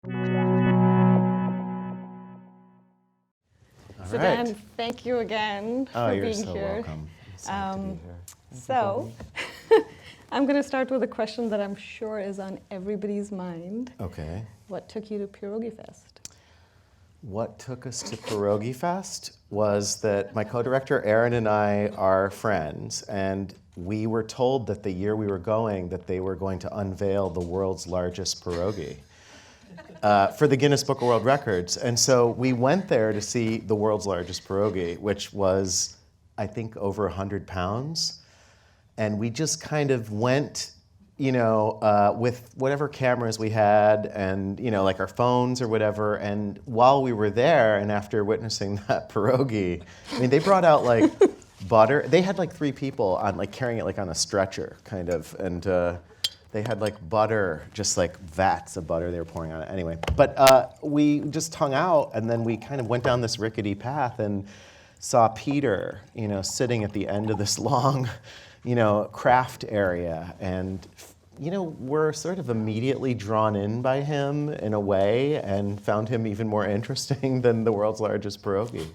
So Dan, thank you again for being here. Oh, you're so welcome. I'm so happy to be here. So, I'm going to start with a question that I'm sure is on everybody's mind. Okay. What took you to Pierogi Fest? What took us to Pierogi Fest was that my co-director Aaron and I are friends, and we were told that the year we were going, that they were going to unveil the world's largest pierogi for the Guinness Book of World Records. And so we went there to see the world's largest pierogi, which was, I think, over 100 pounds. And we just kind of went, with whatever cameras we had and, like our phones or whatever. And while we were there and after witnessing that pierogi, I mean, they brought out like butter. They had like 3 people on like carrying it like on a stretcher kind of. And they had like butter, just like vats of butter they were pouring on it. Anyway, but we just hung out and then we kind of went down this rickety path and saw Peter, sitting at the end of this long, craft area, and we're sort of immediately drawn in by him in a way, and found him even more interesting than the world's largest pierogi.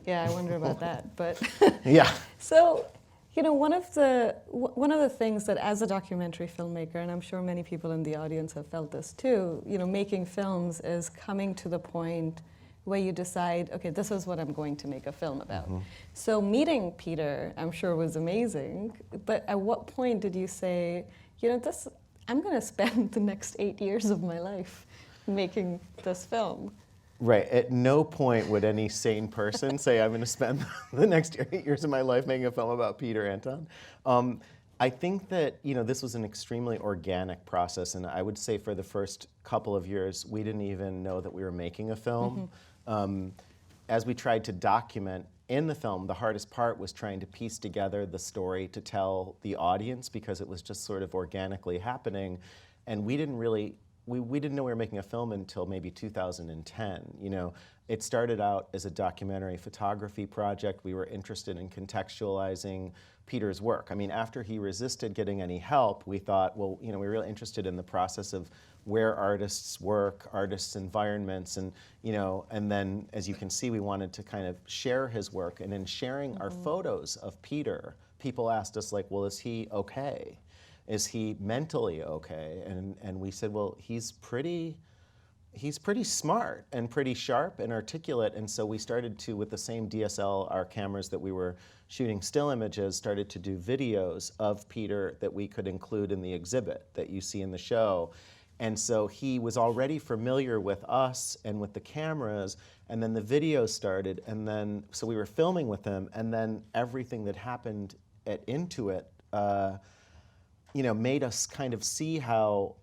Yeah, I wonder about that, but yeah. So, one of the things that as a documentary filmmaker, and I'm sure many people in the audience have felt this too, making films is coming to the point where you decide, okay, this is what I'm going to make a film about. Mm-hmm. So meeting Peter, I'm sure was amazing, but at what point did you say, I'm going to spend the next 8 years of my life making this film? Right, at no point would any sane person say, I'm going to spend the next 8 years of my life making a film about Peter Anton. I think that, this was an extremely organic process, and I would say for the first couple of years, we didn't even know that we were making a film. Mm-hmm. As we tried to document in the film, the hardest part was trying to piece together the story to tell the audience, because it was just sort of organically happening, and we didn't really, we didn't know we were making a film until maybe 2010. It started out as a documentary photography project. We were interested in contextualizing Peter's work. I mean, after he resisted getting any help, we thought, well, we're really interested in the process of where artists work, artists' environments, and and then, as you can see, we wanted to kind of share his work. And in sharing our photos of Peter, people asked us like, well, is he okay? Is he mentally okay? And we said, well, he's pretty smart and pretty sharp and articulate. And so we started to, with the same DSLR cameras that we were shooting still images, started to do videos of Peter that we could include in the exhibit that you see in the show. And so he was already familiar with us and with the cameras, and then the videos started, and then, so we were filming with him, and then everything that happened at Intuit, made us kind of see how,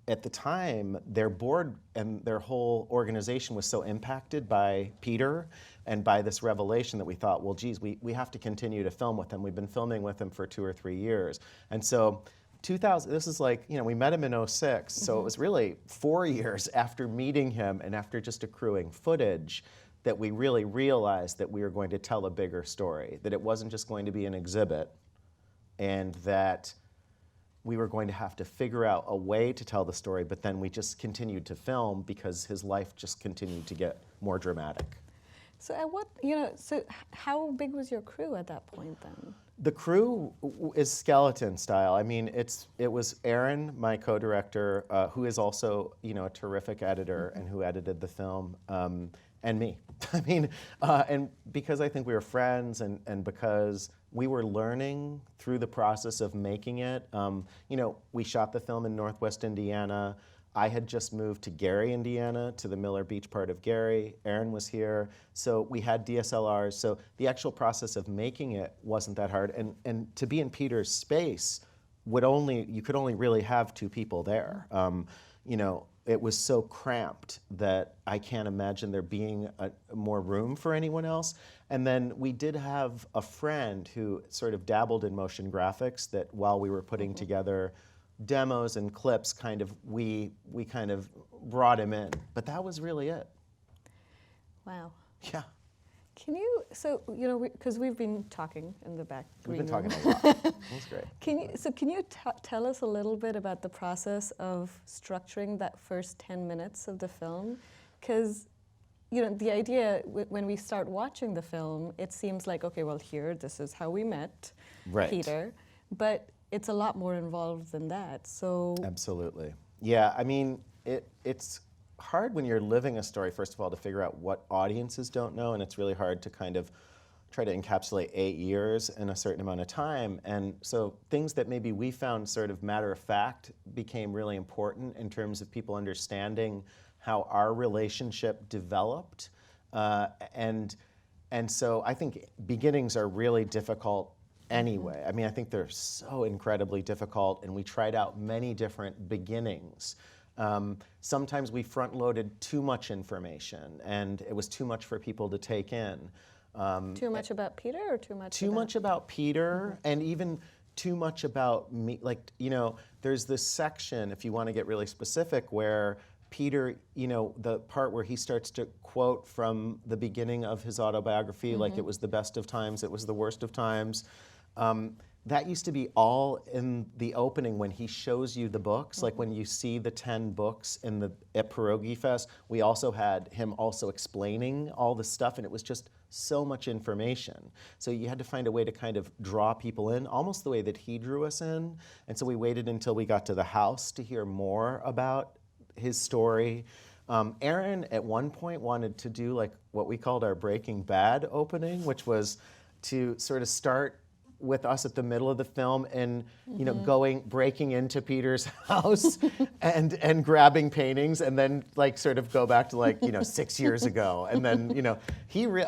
at the time, their board and their whole organization was so impacted by Peter and by this revelation that we thought, well, geez, we have to continue to film with him. We've been filming with him for 2 or 3 years. And so this is like, we met him in 2006, so it was really 4 years after meeting him and after just accruing footage that we really realized that we were going to tell a bigger story, that it wasn't just going to be an exhibit, and that we were going to have to figure out a way to tell the story, but then we just continued to film because his life just continued to get more dramatic. So so how big was your crew at that point then? The crew is skeleton style. I mean, it was Aaron, my co-director, who is also, a terrific editor and who edited the film, and me. I mean, and because I think we were friends and because we were learning through the process of making it. We shot the film in Northwest Indiana. I had just moved to Gary, Indiana, to the Miller Beach part of Gary. Aaron was here, so we had DSLRs. So the actual process of making it wasn't that hard. And to be in Peter's space, you could only really have 2 people there. It was so cramped that I can't imagine there being more room for anyone else. And then we did have a friend who sort of dabbled in motion graphics, that while we were putting together demos and clips, we kind of brought him in. But that was really it. Wow. Yeah. Can you, so, you know, because we've been talking in the back We've green been talking room. a lot. That's great. Can you tell us a little bit about the process of structuring that first 10 minutes of the film? Because, you know, the idea, when we start watching the film, it seems like, okay, well, here, this is how we met Peter. But it's a lot more involved than that, so. Absolutely. Yeah, I mean, it's hard when you're living a story, first of all, to figure out what audiences don't know, and it's really hard to kind of try to encapsulate 8 years in a certain amount of time. And so things that maybe we found sort of matter of fact became really important in terms of people understanding how our relationship developed. And so I think beginnings are really difficult anyway. I mean, I think they're so incredibly difficult, and we tried out many different beginnings. Sometimes we front-loaded too much information, and it was too much for people to take in. Too much about Peter, or too much? Too much about Peter, and even too much about me. Like, you know, there's this section, if you want to get really specific, where Peter, you know, the part where he starts to quote from the beginning of his autobiography, like it was the best of times, it was the worst of times. That used to be all in the opening when he shows you the books, like when you see the 10 books at Pierogi Fest. We also had him also explaining all the stuff, and it was just so much information. So you had to find a way to kind of draw people in, almost the way that he drew us in. And so we waited until we got to the house to hear more about his story. Aaron, at one point, wanted to do like what we called our Breaking Bad opening, which was to sort of start with us at the middle of the film and, you know, breaking into Peter's house and grabbing paintings, and then like sort of go back to like, you know, 6 years ago. And then, you know,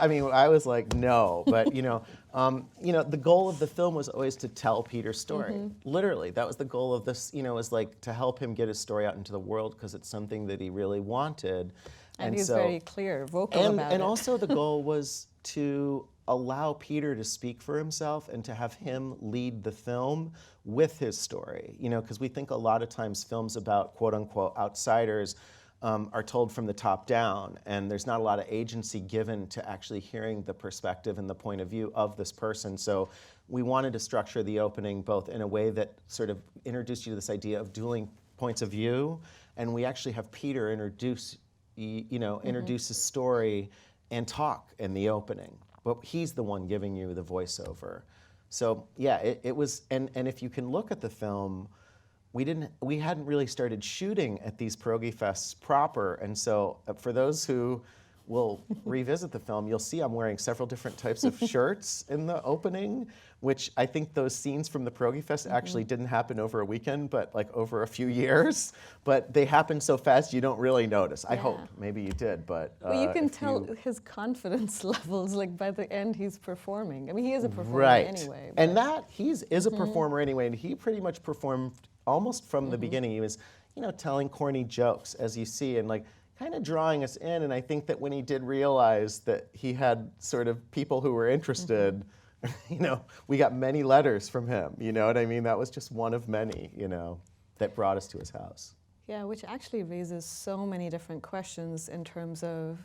I mean, I was like, no, but you know, the goal of the film was always to tell Peter's story. Literally, that was the goal of this, you know, was like to help him get his story out into the world, because it's something that he really wanted. And he's very clear, vocal about it. And also the goal was to allow Peter to speak for himself and to have him lead the film with his story. You know, because we think a lot of times films about quote unquote outsiders are told from the top down, and there's not a lot of agency given to actually hearing the perspective and the point of view of this person. So we wanted to structure the opening both in a way that sort of introduced you to this idea of dueling points of view, and we actually have Peter introduce his story and talk in the opening. But he's the one giving you the voiceover. So yeah, it was, and if you can look at the film, we hadn't really started shooting at these Pierogi Fests proper, and so for those who will revisit the film, you'll see I'm wearing several different types of shirts in the opening, which I think those scenes from the Pierogi Fest actually didn't happen over a weekend, but like over a few years. But they happened so fast you don't really notice. I hope, maybe you did, but well, you can tell his confidence levels, like by the end he's performing. I mean, he is a performer anyway. And that, is a performer anyway, and he pretty much performed almost from the beginning. He was, you know, telling corny jokes, as you see, and like, kind of drawing us in. And I think that when he did realize that he had sort of people who were interested, you know, we got many letters from him, you know what I mean? That was just one of many, you know, that brought us to his house. Yeah, which actually raises so many different questions in terms of,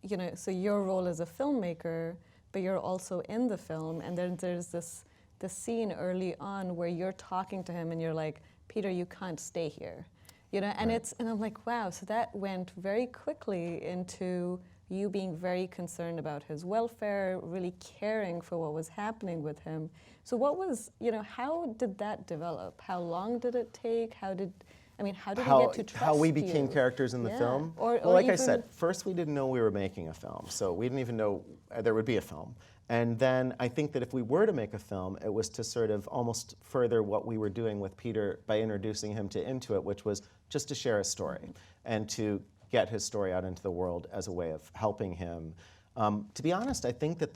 you know, so your role as a filmmaker, but you're also in the film, and then there's this scene early on where you're talking to him and you're like, Peter, you can't stay here. You know, and and I'm like, wow, so that went very quickly into you being very concerned about his welfare, really caring for what was happening with him. So what was, you know, how did that develop? How long did it take? How did we get to trust How we became characters in the film? Or like I said, first we didn't know we were making a film, so we didn't even know there would be a film. And then I think that if we were to make a film, it was to sort of almost further what we were doing with Peter by introducing him to Into It, which was just to share his story and to get his story out into the world as a way of helping him. To be honest, I think that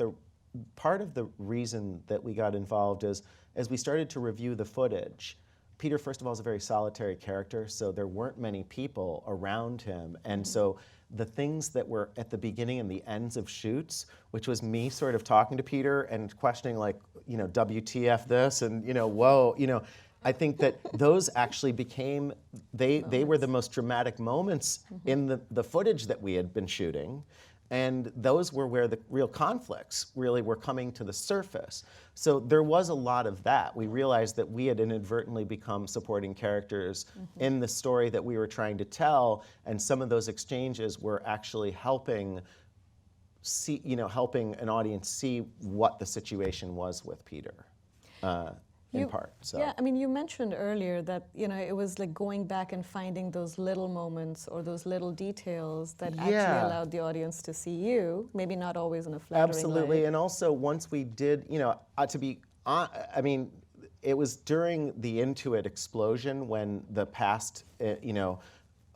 part of the reason that we got involved is, as we started to review the footage, Peter, first of all, is a very solitary character, so there weren't many people around him. And so the things that were at the beginning and the ends of shoots, which was me sort of talking to Peter and questioning, like, you know, WTF this, and, you know, whoa, you know, I think that those actually became, they were the most dramatic moments in the footage that we had been shooting. And those were where the real conflicts really were coming to the surface. So there was a lot of that. We realized that we had inadvertently become supporting characters in the story that we were trying to tell, and some of those exchanges were actually helping helping an audience see what the situation was with Peter. In part. So. Yeah, I mean, you mentioned earlier that, it was like going back and finding those little moments or those little details that actually allowed the audience to see you, maybe not always in a flattering Absolutely, way. and also once we did, I mean, it was during the Intuit explosion when the past,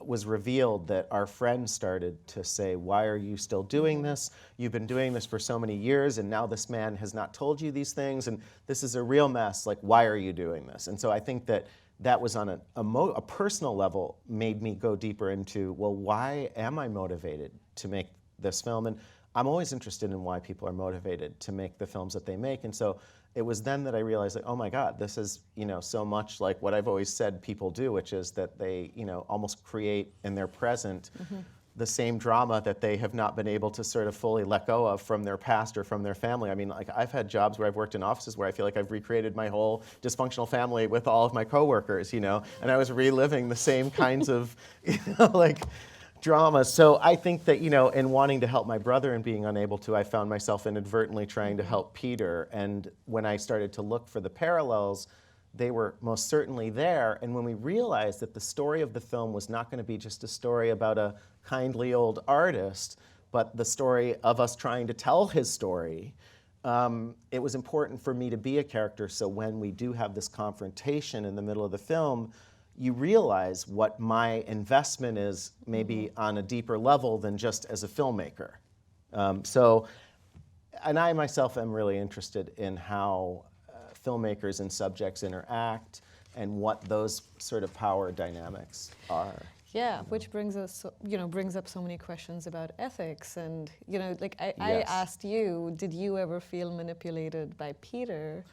was revealed that our friends started to say, why are you still doing this? You've been doing this for so many years, and now this man has not told you these things, and this is a real mess. Like, why are you doing this? And so I think that was on a personal level made me go deeper into, well, why am I motivated to make this film? And I'm always interested in why people are motivated to make the films that they make. And so it was then that I realized, like, oh my God, this is, so much like what I've always said people do, which is that they, almost create in their present the same drama that they have not been able to sort of fully let go of from their past or from their family. I mean, like, I've had jobs where I've worked in offices where I feel like I've recreated my whole dysfunctional family with all of my coworkers, and I was reliving the same kinds of, like, drama. So I think that, in wanting to help my brother and being unable to, I found myself inadvertently trying to help Peter. And when I started to look for the parallels, they were most certainly there. And when we realized that the story of the film was not going to be just a story about a kindly old artist, but the story of us trying to tell his story, it was important for me to be a character. So when we do have this confrontation in the middle of the film, you realize what my investment is maybe on a deeper level than just as a filmmaker. And I myself am really interested in how filmmakers and subjects interact and what those sort of power dynamics are. Yeah, which brings us, brings up so many questions about ethics. And, I asked you, did you ever feel manipulated by Peter?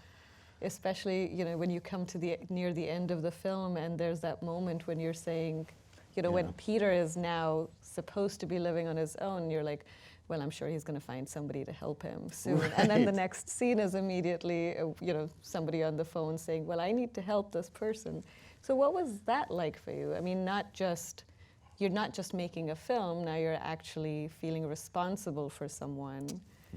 Especially, when you come to near the end of the film and there's that moment when you're saying, when Peter is now supposed to be living on his own, you're like, well, I'm sure he's going to find somebody to help him soon. Right. And then the next scene is immediately, somebody on the phone saying, well, I need to help this person. So what was that like for you? I mean, you're not just making a film, now you're actually feeling responsible for someone.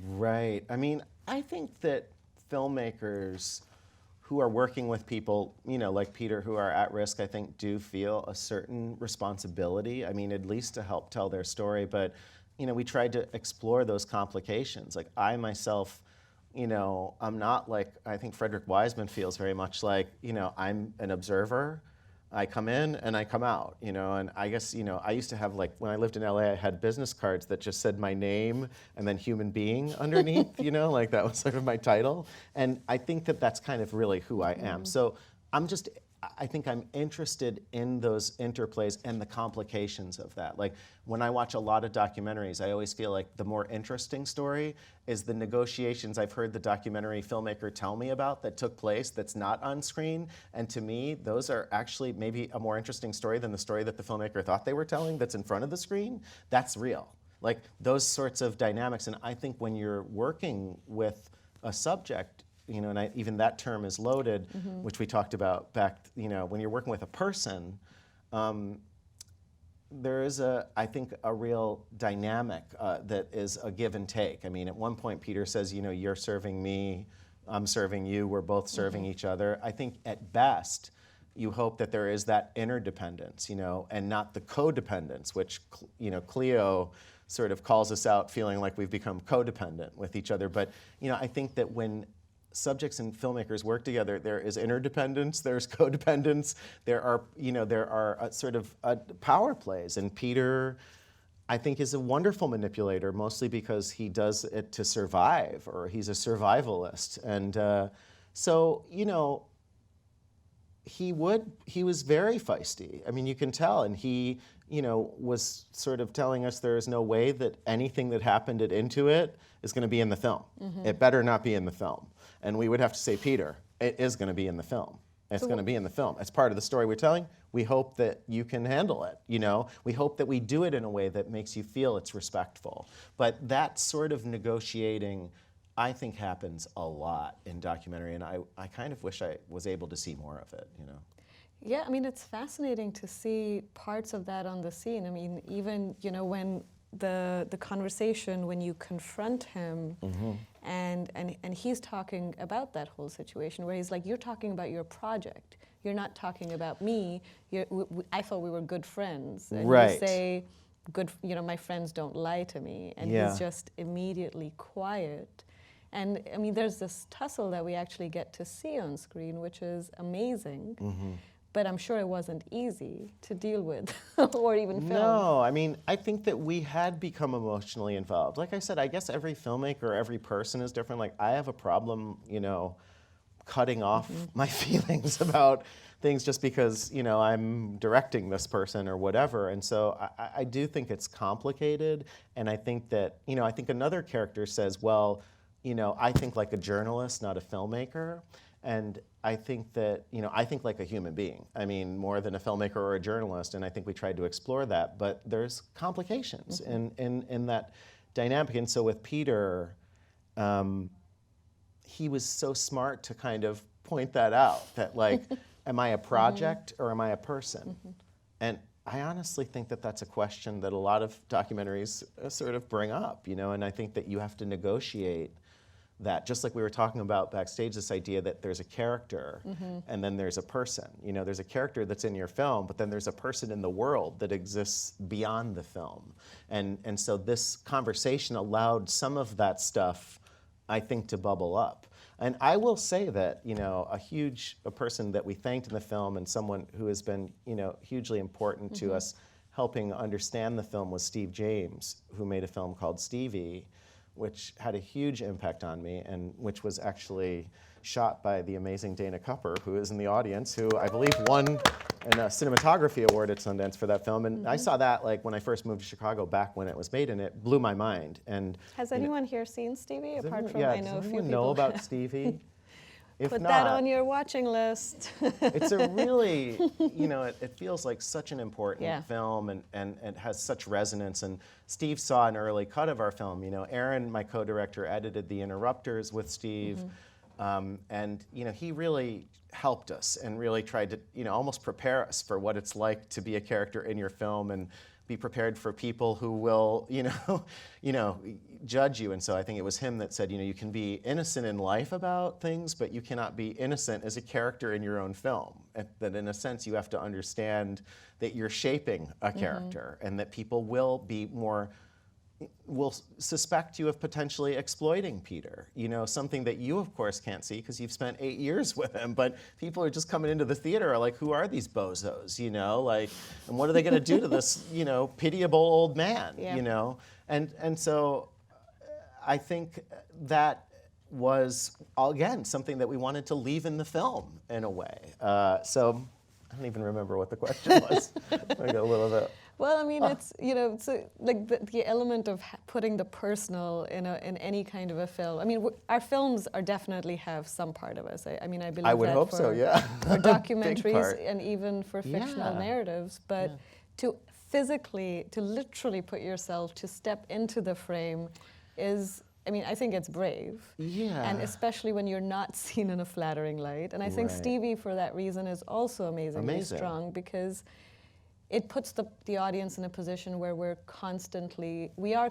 Right. I mean, I think that filmmakers who are working with people, like Peter, who are at risk, I think do feel a certain responsibility. I mean, at least to help tell their story. But, we tried to explore those complications. Like, I myself, I'm not like, I think Frederick Wiseman feels very much like, I'm an observer. I come in and I come out, and I guess, I used to have, like, when I lived in LA, I had business cards that just said my name and then human being underneath, like that was sort of my title. And I think that that's kind of really who I am. So I think I'm interested in those interplays and the complications of that. Like, when I watch a lot of documentaries, I always feel like the more interesting story is the negotiations I've heard the documentary filmmaker tell me about that took place that's not on screen. And to me, those are actually maybe a more interesting story than the story that the filmmaker thought they were telling that's in front of the screen. That's real. Like, those sorts of dynamics. And I think when you're working with a subject, and even that term is loaded, which we talked about back, when you're working with a person, there is I think a real dynamic that is a give and take. I mean, at one point Peter says, you're serving me, I'm serving you, we're both serving each other. I think at best, you hope that there is that interdependence, and not the codependence, which, Cleo sort of calls us out feeling like we've become codependent with each other. But, I think that when subjects and filmmakers work together, there is interdependence, there's codependence, there are sort of power plays. And Peter, I think, is a wonderful manipulator, mostly because he does it to survive, or he's a survivalist. And so, he was very feisty. I mean, you can tell. And he, was sort of telling us there is no way that anything that happened at Intuit is going to be in the film. It better not be in the film. And we would have to say, Peter, it is going to be in the film. It's going to be in the film. It's part of the story we're telling. We hope that you can handle it, you know? We hope that we do it in a way that makes you feel it's respectful. But that sort of negotiating, I think, happens a lot in documentary, and I kind of wish I was able to see more of it, you know? Yeah, I mean, it's fascinating to see parts of that on the scene. I mean, even, you know, when the conversation, when you confront him, and he's talking about that whole situation, where he's like, you're talking about your project. You're not talking about me. I thought we were good friends. And Right. you say, you know, my friends don't lie to me. And he's just immediately quiet. And I mean, there's this tussle that we actually get to see on screen, which is amazing. But I'm sure it wasn't easy to deal with or even film. No, I mean, I think that we had become emotionally involved. Like I said, I guess every filmmaker, every person is different. Like, I have a problem, you know, cutting off my feelings about things just because, you know, I'm directing this person or whatever. And so I do think it's complicated. And I think that, you know, I think another character says, well, you know, I think like a journalist, not a filmmaker. And I think that, you know, I think like a human being. I mean, more than a filmmaker or a journalist, and I think we tried to explore that, but there's complications in that dynamic. And so with Peter, he was so smart to kind of point that out, that like, am I a project or am I a person? And I honestly think that that's a question that a lot of documentaries sort of bring up, you know, and I think that you have to negotiate that, just like we were talking about backstage, this idea that there's a character and then there's a person. You know, there's a character that's in your film, but then there's a person in the world that exists beyond the film. And so this conversation allowed some of that stuff, I think, to bubble up. And I will say that, you know, a person that we thanked in the film and someone who has been, you know, hugely important to us helping understand the film was Steve James, who made a film called Stevie, which had a huge impact on me, and which was actually shot by the amazing Dana Cupper, who is in the audience, who I believe won a cinematography award at Sundance for that film. And I saw that like when I first moved to Chicago back when it was made, and it blew my mind. And has anyone here seen Stevie? Apart from, yeah, I know a few people. know about Stevie? If Put not, that on your watching list. it's a really, you know, it feels like such an important film, and it has such resonance. And Steve saw an early cut of our film. You know, Aaron, my co-director, edited The Interrupters with Steve. And, you know, he really helped us and really tried to, you know, almost prepare us for what it's like to be a character in your film and be prepared for people who will, you know, judge you. And so I think it was him that said, you know, you can be innocent in life about things, but you cannot be innocent as a character in your own film. And that in a sense, you have to understand that you're shaping a character and that people will suspect you of potentially exploiting Peter. You know, something that you, of course, can't see because you've spent 8 years with him, but people are just coming into the theater are like, who are these bozos, you know? Like, and what are they gonna do to this, you know, pitiable old man, you know? And so I think that was, again, something that we wanted to leave in the film in a way. So I don't even remember what the question was. I got a little bit. Well, I mean, it's, you know, so like the element of putting the personal in any kind of a film. I mean, our films definitely have some part of us. I mean, I believe I would hope so, yeah. For documentaries and even for fictional narratives. But to literally put yourself, to step into the frame is, I mean, I think it's brave. Yeah. And especially when you're not seen in a flattering light. And I think Stevie, for that reason, is also amazingly strong, because it puts the audience in a position where we are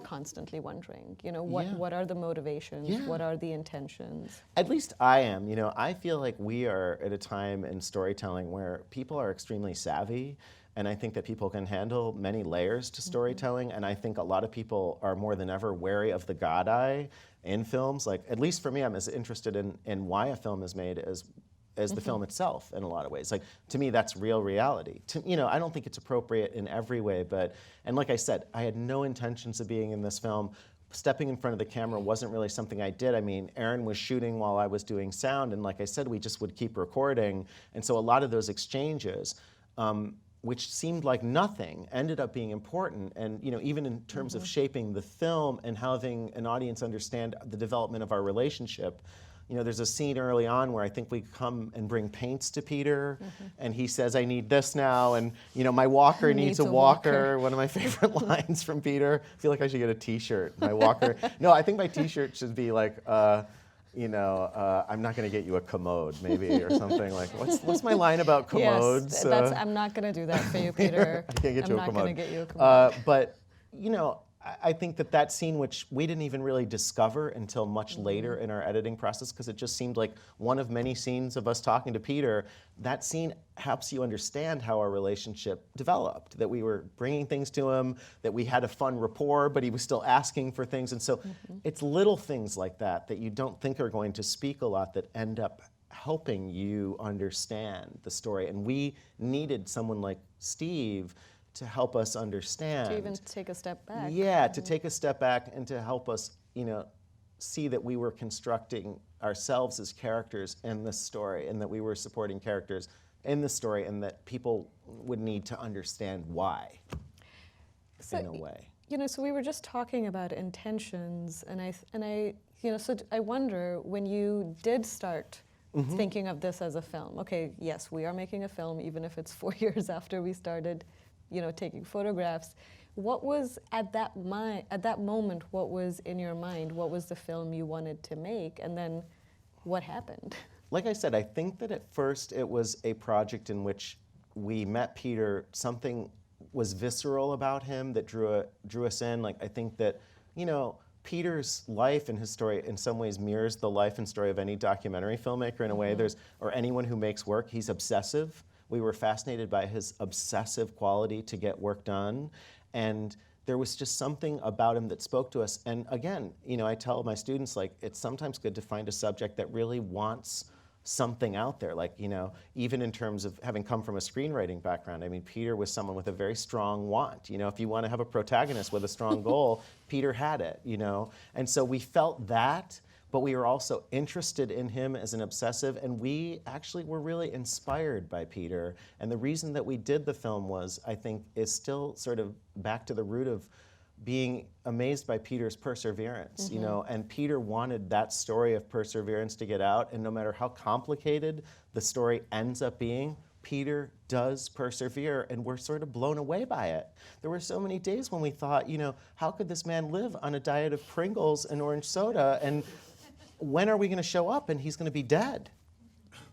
constantly wondering, you know, what are the motivations, what are the intentions? At least I am. You know, I feel like we are at a time in storytelling where people are extremely savvy, and I think that people can handle many layers to storytelling, and I think a lot of people are more than ever wary of the God eye in films. Like, at least for me, I'm as interested in why a film is made as the film itself in a lot of ways. Like, to me, that's real reality. You know, I don't think it's appropriate in every way, and like I said, I had no intentions of being in this film. Stepping in front of the camera wasn't really something I did. I mean, Aaron was shooting while I was doing sound, and like I said, we just would keep recording. And so a lot of those exchanges, which seemed like nothing, ended up being important. And, you know, even in terms of shaping the film and having an audience understand the development of our relationship, there's a scene early on where I think we come and bring paints to Peter, and he says, I need this now, and my walker needs a walker. One of my favorite lines from Peter. I feel like I should get a t-shirt. My walker. No, I think my t-shirt should be like, I'm not going to get you a commode, maybe, or something like. What's my line about commodes? Yes, I'm not going to do that for you, Peter. I can't get you a commode. I'm not going to get you a commode. But I think that scene, which we didn't even really discover until much later in our editing process, because it just seemed like one of many scenes of us talking to Peter, that scene helps you understand how our relationship developed, that we were bringing things to him, that we had a fun rapport, but he was still asking for things. And so it's little things like that you don't think are going to speak a lot that end up helping you understand the story. And we needed someone like Steve to help us understand. To even take a step back. Yeah, to take a step back and to help us, see that we were constructing ourselves as characters in this story, and that we were supporting characters in the story, and that people would need to understand why, in a way. So we were just talking about intentions, and so I wonder, when you did start thinking of this as a film, okay, yes, we are making a film, even if it's 4 years after we started taking photographs. What was at that moment, what was in your mind? What was the film you wanted to make? And then what happened? Like I said, I think that at first it was a project in which we met Peter. Something was visceral about him that drew us in. Like, I think that, Peter's life and his story in some ways mirrors the life and story of any documentary filmmaker in a way. Or anyone who makes work. He's obsessive. We were fascinated by his obsessive quality to get work done. And there was just something about him that spoke to us. And again, I tell my students, like, it's sometimes good to find a subject that really wants something out there. Like, even in terms of having come from a screenwriting background, I mean, Peter was someone with a very strong want. If you want to have a protagonist with a strong goal, Peter had it, And so we felt that, but we were also interested in him as an obsessive, and we actually were really inspired by Peter. And the reason that we did the film was, I think, is still sort of back to the root of being amazed by Peter's perseverance, and Peter wanted that story of perseverance to get out, and no matter how complicated the story ends up being, Peter does persevere, and we're sort of blown away by it. There were so many days when we thought, how could this man live on a diet of Pringles and orange soda, and when are we going to show up and he's going to be dead,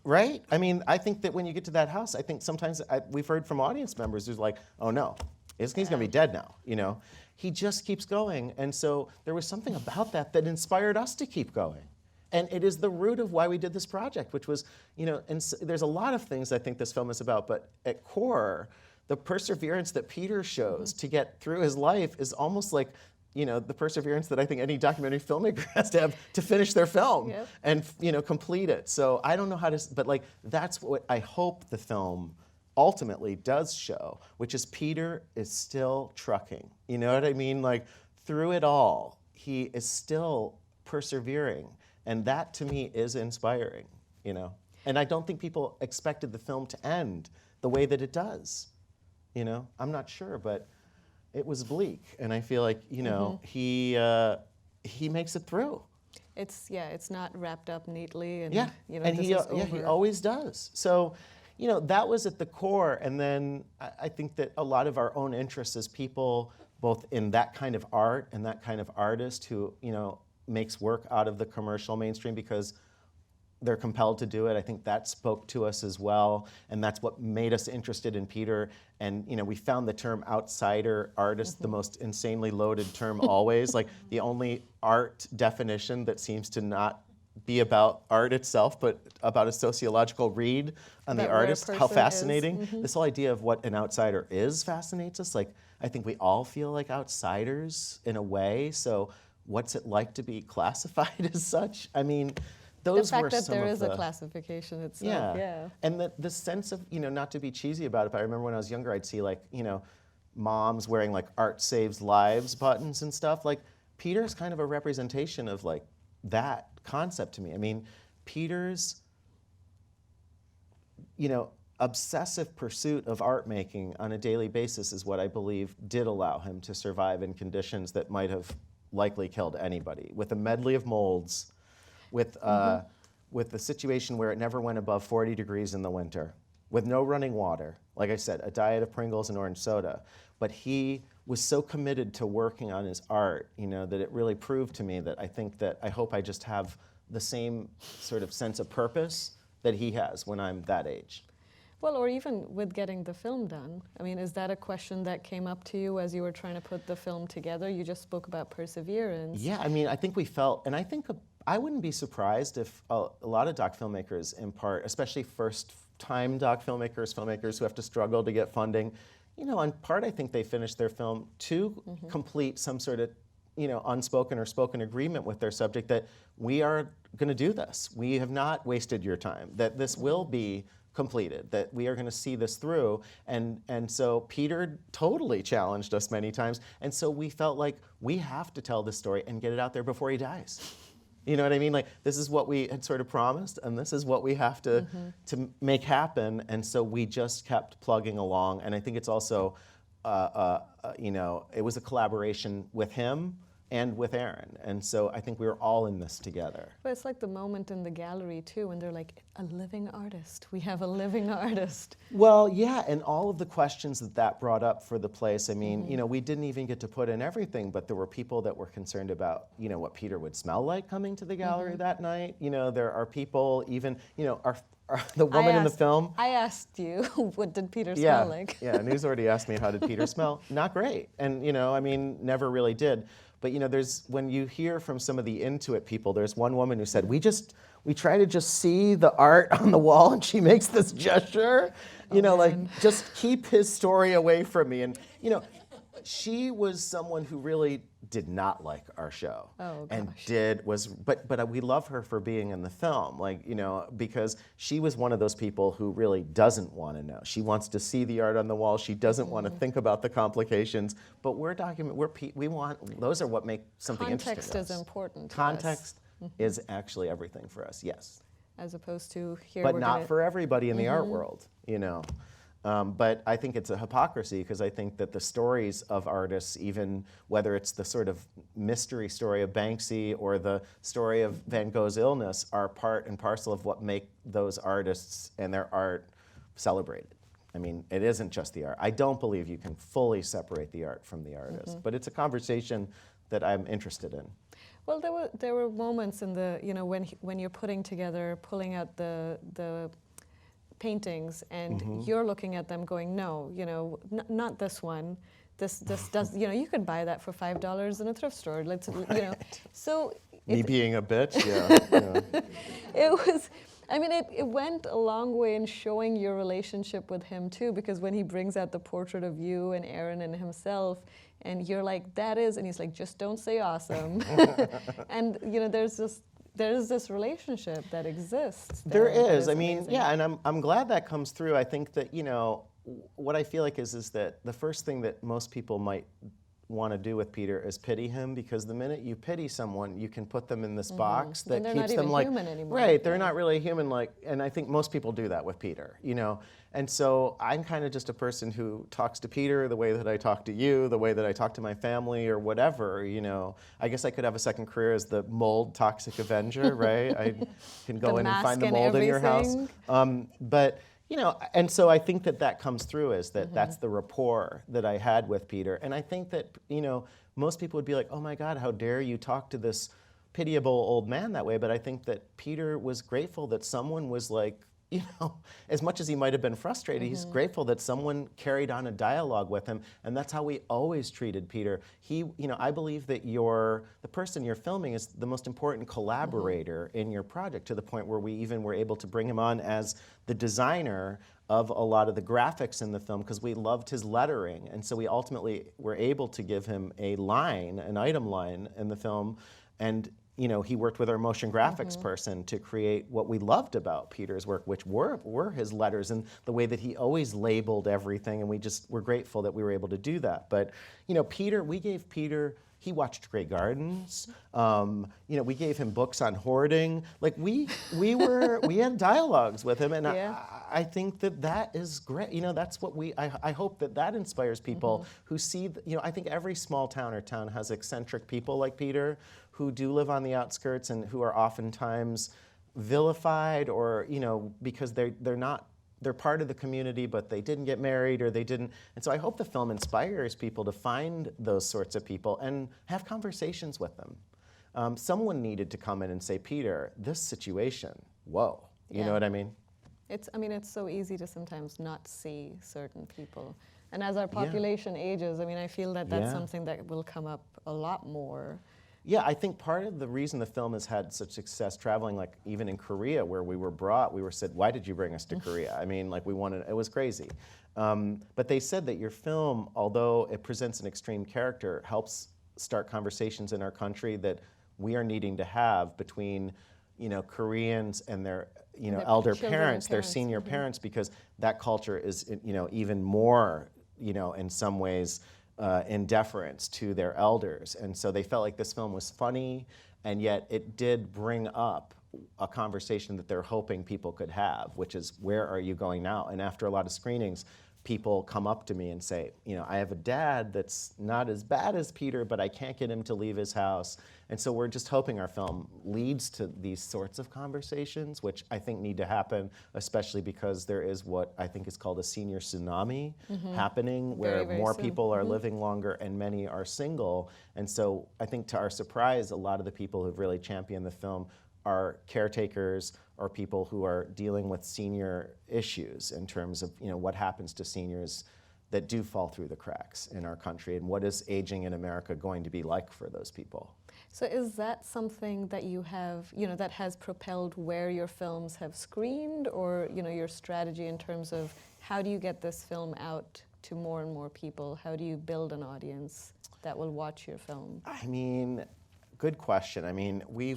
right? I mean, I think that when you get to that house, I think sometimes we've heard from audience members who's like, oh no, he's going to be dead now, He just keeps going. And so there was something about that inspired us to keep going. And it is the root of why we did this project, which was, and there's a lot of things I think this film is about, but at core, the perseverance that Peter shows to get through his life is almost like, the perseverance that I think any documentary filmmaker has to have to finish their film and, complete it. So I don't know how to, but like, that's what I hope the film ultimately does show, which is Peter is still trucking. You know what I mean? Like, through it all, he is still persevering. And that, to me, is inspiring, And I don't think people expected the film to end the way that it does, I'm not sure, but it was bleak. And I feel like, he makes it through. It's not wrapped up neatly. And, and he always does. So, that was at the core. And then I think that a lot of our own interests as people, both in that kind of art and that kind of artist who, makes work out of the commercial mainstream because they're compelled to do it. I think that spoke to us as well, and that's what made us interested in Peter. And we found the term outsider artist the most insanely loaded term always. Like, the only art definition that seems to not be about art itself, but about a sociological read on the artist. How fascinating. This whole idea of what an outsider is fascinates us. Like, I think we all feel like outsiders in a way. So what's it like to be classified as such? I mean, those were some of the... fact that there is a classification itself, yeah. And the sense of, not to be cheesy about it, but I remember when I was younger, I'd see like, moms wearing like art saves lives buttons and stuff. Like, Peter's kind of a representation of like that concept to me. I mean, Peter's, obsessive pursuit of art making on a daily basis is what I believe did allow him to survive in conditions that might have likely killed anybody, with a medley of molds, with with the situation where it never went above 40 degrees in the winter, with no running water, like I said, a diet of Pringles and orange soda. But he was so committed to working on his art, that it really proved to me that I hope I just have the same sort of sense of purpose that he has when I'm that age. Well, or even with getting the film done. I mean, is that a question that came up to you as you were trying to put the film together? You just spoke about perseverance. Yeah, I mean, I think we felt, and I think I wouldn't be surprised if a lot of doc filmmakers, in part, especially first-time doc filmmakers who have to struggle to get funding, in part, I think they finished their film to complete some sort of, unspoken or spoken agreement with their subject that we are going to do this. We have not wasted your time. That this will be completed, that we are going to see this through. And so Peter totally challenged us many times. And so we felt like we have to tell this story and get it out there before he dies. You know what I mean? Like, this is what we had sort of promised, and this is what we have to make happen. And so we just kept plugging along. And I think it's also, it was a collaboration with him and with Aaron. And so I think we were all in this together. But it's like the moment in the gallery too, when they're like, a living artist. We have a living artist. Well, yeah, and all of the questions that brought up for the place, I mean, we didn't even get to put in everything, but there were people that were concerned about, what Peter would smell like coming to the gallery that night. There are people even, the woman in the film. I asked you, what did Peter smell like? Yeah, Anu's already asked me, how did Peter smell? Not great. And, never really did. But when you hear from some of the into it people, there's one woman who said, we try to just see the art on the wall, and she makes this gesture, just keep his story away from me. And, she was someone who really did not like our show. Oh, and gosh. but we love her for being in the film, because she was one of those people who really doesn't want to know. She wants to see the art on the wall. She doesn't want to think about the complications. But we want, those are what make something interesting to us. Context is important. Context is actually everything for us, yes. As opposed to here. But not for everybody in the art world, But I think it's a hypocrisy, because I think that the stories of artists, even whether it's the sort of mystery story of Banksy or the story of Van Gogh's illness, are part and parcel of what make those artists and their art celebrated. I mean, it isn't just the art. I don't believe you can fully separate the art from the artist, but it's a conversation that I'm interested in. Well, there were moments in the, when you're pulling out the paintings, and you're looking at them going, no, not this one. This does, you could buy that for $5 in a thrift store. Let's, So Me being a bitch, yeah. It was. I mean, it went a long way in showing your relationship with him too, because when he brings out the portrait of you and Aaron and himself, and you're like, that is, and he's like, just don't say awesome. And there's this relationship that exists. There is. I mean, amazing. yeah, and I'm glad that comes through. I think that, what I feel like is that the first thing that most people might want to do with Peter is pity him, because the minute you pity someone, you can put them in this box that keeps them like, human anymore. Right, they're not really human, and I think most people do that with Peter, And so I'm kind of just a person who talks to Peter the way that I talk to you, the way that I talk to my family or whatever, I guess I could have a second career as the mold toxic avenger, right? I can go in and find the mold in your house. But and so I think that comes through, is that that's the rapport that I had with Peter. And I think that, most people would be like, oh my God, how dare you talk to this pitiable old man that way? But I think that Peter was grateful that someone was like, as much as he might have been frustrated, he's grateful that someone carried on a dialogue with him, and that's how we always treated Peter. I believe that the person you're filming is the most important collaborator in your project, to the point where we even were able to bring him on as the designer of a lot of the graphics in the film, because we loved his lettering, and so we ultimately were able to give him an item line in the film, and he worked with our motion graphics person to create what we loved about Peter's work, which were his letters and the way that he always labeled everything, and we just were grateful that we were able to do that. But, we gave Peter, he watched Grey Gardens, we gave him books on hoarding. Like, we had dialogues with him, and yeah. I think that is great. That's what I hope that inspires people who see, I think every small town or town has eccentric people like Peter, who do live on the outskirts and who are oftentimes vilified, or because they're part of the community, but they didn't get married or they didn't. And so I hope the film inspires people to find those sorts of people and have conversations with them. Someone needed to come in and say, Peter, this situation, whoa, you know what I mean? It's so easy to sometimes not see certain people. And as our population ages, I feel that that's something that will come up a lot more. Yeah, I think part of the reason the film has had such success traveling, like even in Korea, where we were said, why did you bring us to Korea? It was crazy. But they said that your film, although it presents an extreme character, helps start conversations in our country that we are needing to have between, Koreans and their, elder parents, their senior parents, because that culture is, even more, in some ways, in deference to their elders. And so they felt like this film was funny, and yet it did bring up a conversation that they're hoping people could have, which is, where are you going now? And after a lot of screenings, people come up to me and say, I have a dad that's not as bad as Peter, but I can't get him to leave his house. And so we're just hoping our film leads to these sorts of conversations, which I think need to happen, especially because there is what I think is called a senior tsunami happening, where very more soon. people are living longer and many are single. And so I think, to our surprise, a lot of the people who've really championed the film are caretakers or people who are dealing with senior issues in terms of what happens to seniors that do fall through the cracks in our country, and what is aging in America going to be like for those people. So is that something that you have, that has propelled where your films have screened, or your strategy in terms of how do you get this film out to more and more people? How do you build an audience that will watch your film? Good question. We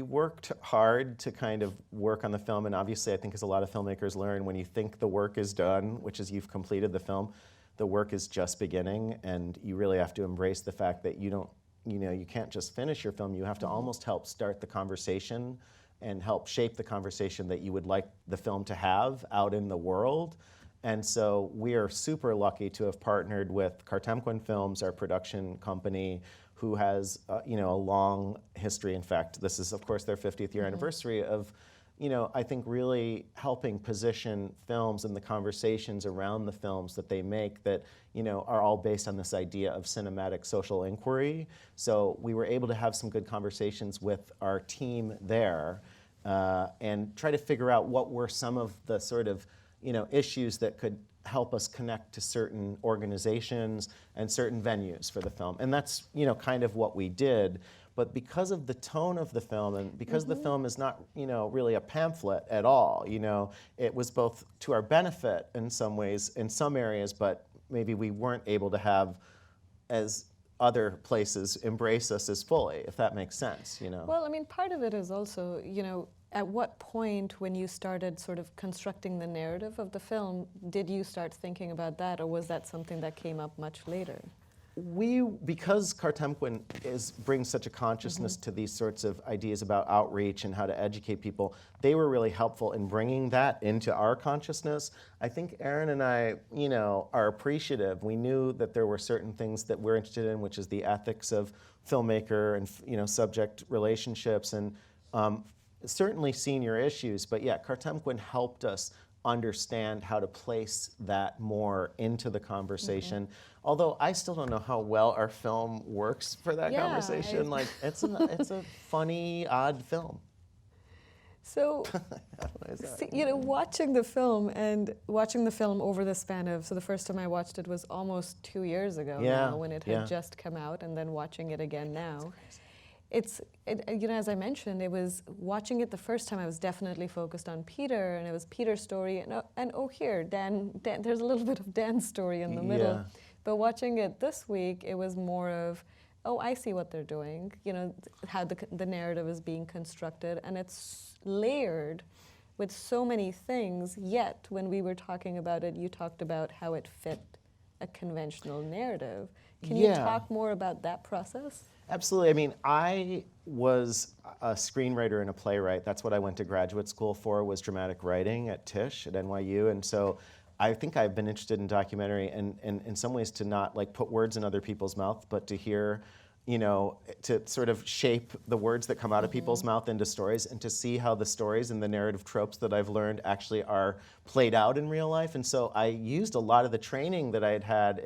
worked hard to kind of work on the film, and obviously I think, as a lot of filmmakers learn, when you think the work is done, which is you've completed the film, the work is just beginning, and you really have to embrace the fact that you can't just finish your film. You have to almost help start the conversation and help shape the conversation that you would like the film to have out in the world. And so we are super lucky to have partnered with Kartemquin Films, our production company, who has a long history. In fact, this is, of course, their 50th year anniversary of, I think, really helping position films and the conversations around the films that they make that, are all based on this idea of cinematic social inquiry. So we were able to have some good conversations with our team there and try to figure out what were some of the sort of, issues that could help us connect to certain organizations and certain venues for the film. And that's, kind of what we did. But because of the tone of the film, and because the film is not, really a pamphlet at all, it was both to our benefit in some ways, in some areas, but maybe we weren't able to have as other places embrace us as fully, if that makes sense, Well, part of it is also, at what point, when you started sort of constructing the narrative of the film, did you start thinking about that, or was that something that came up much later? Because Kartemquin brings such a consciousness to these sorts of ideas about outreach and how to educate people, they were really helpful in bringing that into our consciousness. I think Aaron and I, are appreciative. We knew that there were certain things that we're interested in, which is the ethics of filmmaker and subject relationships, and certainly senior issues. But yeah, Kartemquin helped us understand how to place that more into the conversation. Although I still don't know how well our film works for that conversation. It's a funny, odd film. So, watching the film over the span of, so the first time I watched it was almost 2 years ago now, when it had just come out, and then watching it again now. As I mentioned, it was watching it the first time, I was definitely focused on Peter, and it was Peter's story, and here, Dan, there's a little bit of Dan's story in the middle. But watching it this week, it was more of, I see what they're doing, how the narrative is being constructed, and it's layered with so many things, yet when we were talking about it, you talked about how it fit a conventional narrative. Can you talk more about that process? Absolutely. I was a screenwriter and a playwright. That's what I went to graduate school for, was dramatic writing at Tisch at NYU. And so I think I've been interested in documentary, and in some ways to not put words in other people's mouth, but to hear you know, to sort of shape the words that come out of people's mouth into stories, and to see how the stories and the narrative tropes that I've learned actually are played out in real life. And so I used a lot of the training that I had had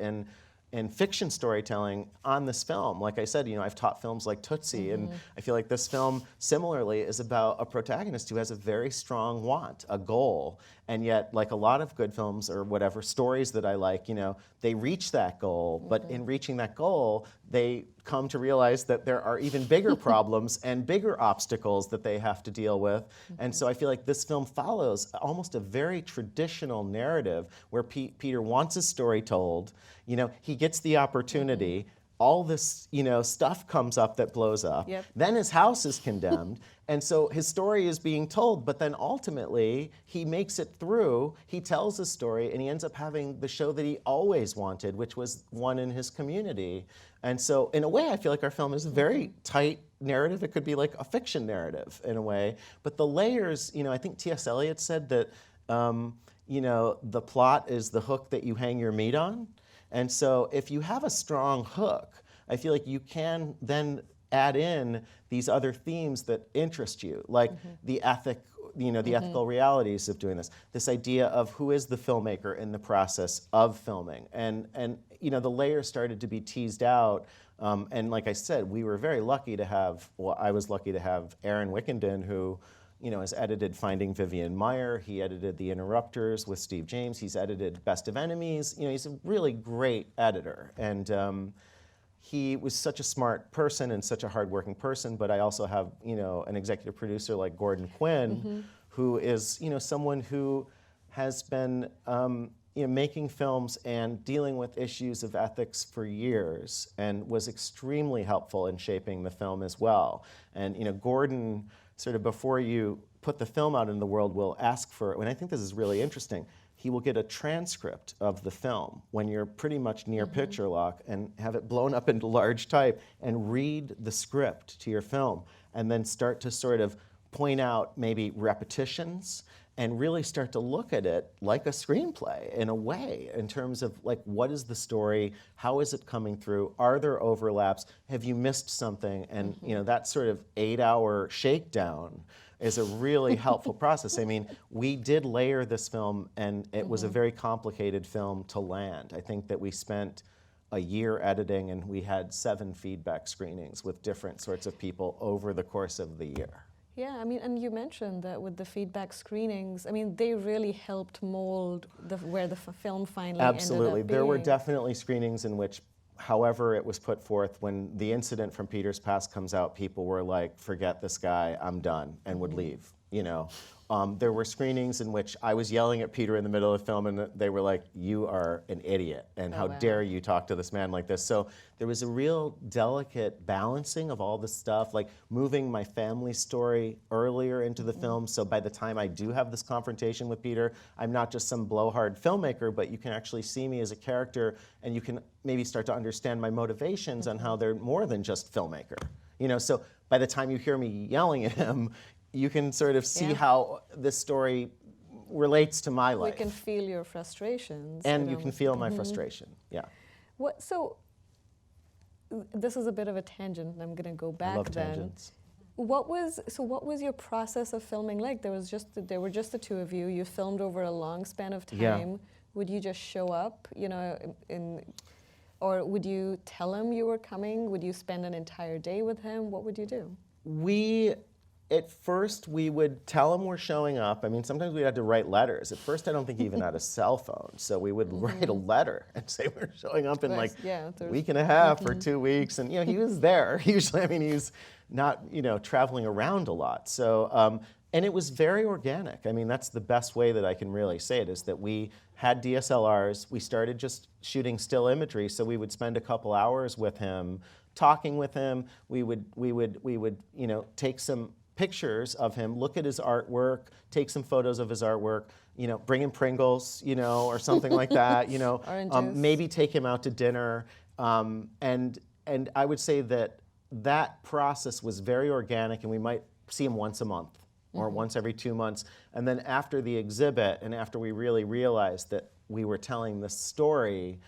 in fiction storytelling on this film. Like I said, you know, I've taught films like Tootsie, and I feel like this film similarly is about a protagonist who has a very strong want, a goal, and yet, like a lot of good films or whatever stories that I like, you know, they reach that goal, but in reaching that goal, they come to realize that there are even bigger problems and bigger obstacles that they have to deal with. And so I feel like this film follows almost a very traditional narrative where Peter wants his story told. You know, he gets the opportunity. All this, you know, stuff comes up that blows up. Yep. Then his house is condemned. And so his story is being told, but then ultimately he makes it through, he tells his story, and he ends up having the show that he always wanted, which was one in his community. And so in a way, I feel like our film is a very tight narrative. It could be like a fiction narrative in a way. But the layers, you know, I think T.S. Eliot said that, you know, the plot is the hook that you hang your meat on. And so if you have a strong hook, I feel like you can then add in these other themes that interest you, like the ethic, you know, the ethical realities of doing this. This idea of who is the filmmaker in the process of filming, and you know, the layers started to be teased out. And like I said, we were very lucky to have. Well, I was lucky to have Aaron Wickenden, who, you know, has edited Finding Vivian Maier. He edited The Interrupters with Steve James. He's edited Best of Enemies. You know, he's a really great editor, and he was such a smart person and such a hardworking person. But I also have, you know, an executive producer like Gordon Quinn, who is, you know, someone who has been, you know, making films and dealing with issues of ethics for years, and was extremely helpful in shaping the film as well. And you know, Gordon, sort of before you put the film out in the world, will ask for, and I think this is really interesting, he will get a transcript of the film when you're pretty much near picture lock, and have it blown up into large type, and read the script to your film, and then start to sort of point out maybe repetitions, and really start to look at it like a screenplay in a way, in terms of like, what is the story, how is it coming through, are there overlaps, have you missed something? And you know, that sort of 8-hour shakedown is a really helpful process. I mean, we did layer this film, and it was a very complicated film to land. I think that we spent a year editing, and we had 7 feedback screenings with different sorts of people over the course of the year. Yeah, I mean, and you mentioned that with the feedback screenings, I mean, they really helped mold where the film finally Absolutely. ended up being. There were definitely screenings in which, however it was put forth, when the incident from Peter's past comes out, people were like, forget this guy, I'm done, and would leave, you know. There were screenings in which I was yelling at Peter in the middle of the film, and they were like, you are an idiot, and how dare you talk to this man like this. So there was a real delicate balancing of all this stuff, like moving my family story earlier into the film, so by the time I do have this confrontation with Peter, I'm not just some blowhard filmmaker, but you can actually see me as a character, and you can maybe start to understand my motivations on how they're more than just filmmaker. You know, so by the time you hear me yelling at him, you can sort of see how this story relates to my life. We can feel your frustrations. And you can feel my frustration, yeah. So, this is a bit of a tangent, and I'm going to go back I love then. tangents. What was your process of filming like? There were just the two of you. You filmed over a long span of time. Yeah. Would you just show up, you know, or would you tell him you were coming? Would you spend an entire day with him? What would you do? At first, we would tell him we're showing up. I mean, sometimes we had to write letters. At first, I don't think he even had a cell phone. So we would write a letter and say we're showing up in like a week and a half or 2 weeks. And, you know, he was there. Usually, I mean, he was not, you know, traveling around a lot. So, and it was very organic. I mean, that's the best way that I can really say it, is that we had DSLRs. We started just shooting still imagery. So we would spend a couple hours with him, talking with him. We would, you know, take some pictures of him, look at his artwork, take some photos of his artwork, you know, bring him Pringles, you know, or something like that, you know, maybe take him out to dinner. And I would say that that process was very organic, and we might see him once a month or once every 2 months. And then after the exhibit, and after we really realized that we were telling this story,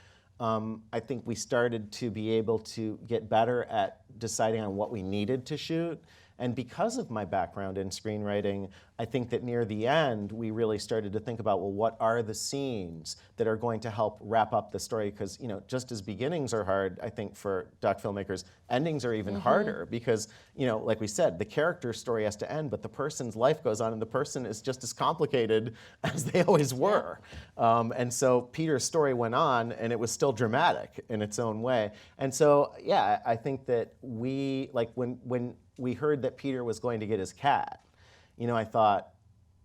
I think we started to be able to get better at deciding on what we needed to shoot. And because of my background in screenwriting, I think that near the end, we really started to think about, well, what are the scenes that are going to help wrap up the story? Because, you know, just as beginnings are hard, I think for doc filmmakers, endings are even harder because, you know, like we said, the character's story has to end, but the person's life goes on and the person is just as complicated as they always were. And so Peter's story went on and it was still dramatic in its own way. And so, yeah, I think that we, like when we heard that Peter was going to get his cat, you know, I thought,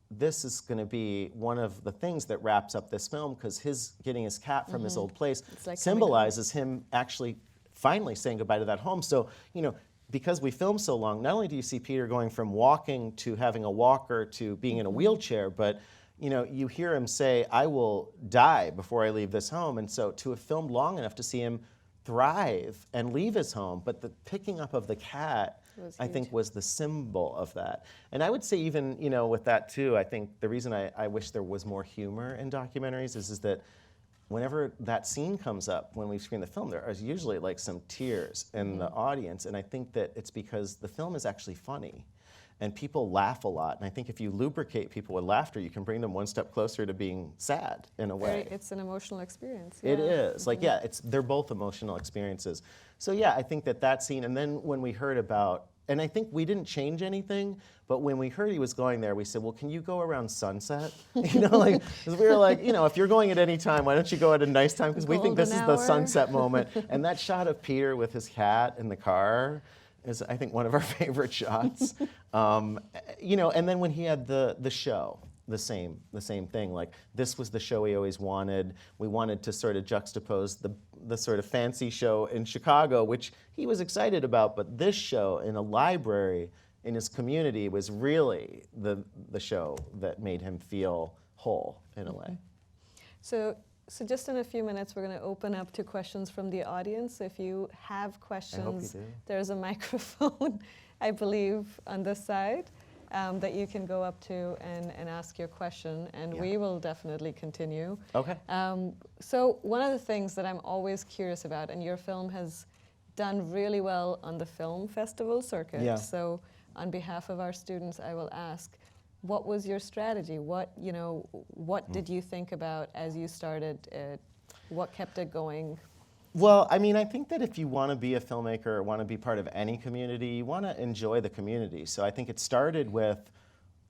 this is going to be one of the things that wraps up this film, because his getting his cat from his old place like symbolizes him actually finally saying goodbye to that home. So, you know, because we filmed so long, not only do you see Peter going from walking to having a walker to being in a wheelchair, but you know, you hear him say, I will die before I leave this home. And so to have filmed long enough to see him thrive and leave his home, but the picking up of the cat, I think, was the symbol of that. And I would say even, you know, with that too, I think the reason I wish there was more humor in documentaries is that whenever that scene comes up when we screen the film, there is usually like some tears in the audience. And I think that it's because the film is actually funny. And people laugh a lot. And I think if you lubricate people with laughter, you can bring them one step closer to being sad in a way. It's an emotional experience. It is. Like, yeah, they're both emotional experiences. So yeah, I think that scene, and then when we heard about, and I think we didn't change anything, but when we heard he was going there, we said, well, can you go around sunset? You know, like, because we were like, you know, if you're going at any time, why don't you go at a nice time? Because we think this is the sunset moment. And that shot of Peter with his cat in the car is, I think, one of our favorite shots. You know, and then when he had the show, the same thing. Like, this was the show he always wanted. We wanted to sort of juxtapose the sort of fancy show in Chicago, which he was excited about, but this show in a library in his community was really the show that made him feel whole in a way. So just in a few minutes, we're going to open up to questions from the audience. If you have questions, there's a microphone, I believe, on this side that you can go up to and ask your question, and we will definitely continue. Okay. So one of the things that I'm always curious about, and your film has done really well on the film festival circuit. Yeah. So on behalf of our students, I will ask, what was your strategy? What did you think about as you started it? What kept it going? Well, I mean, I think that if you want to be a filmmaker or want to be part of any community, you want to enjoy the community. So I think it started with,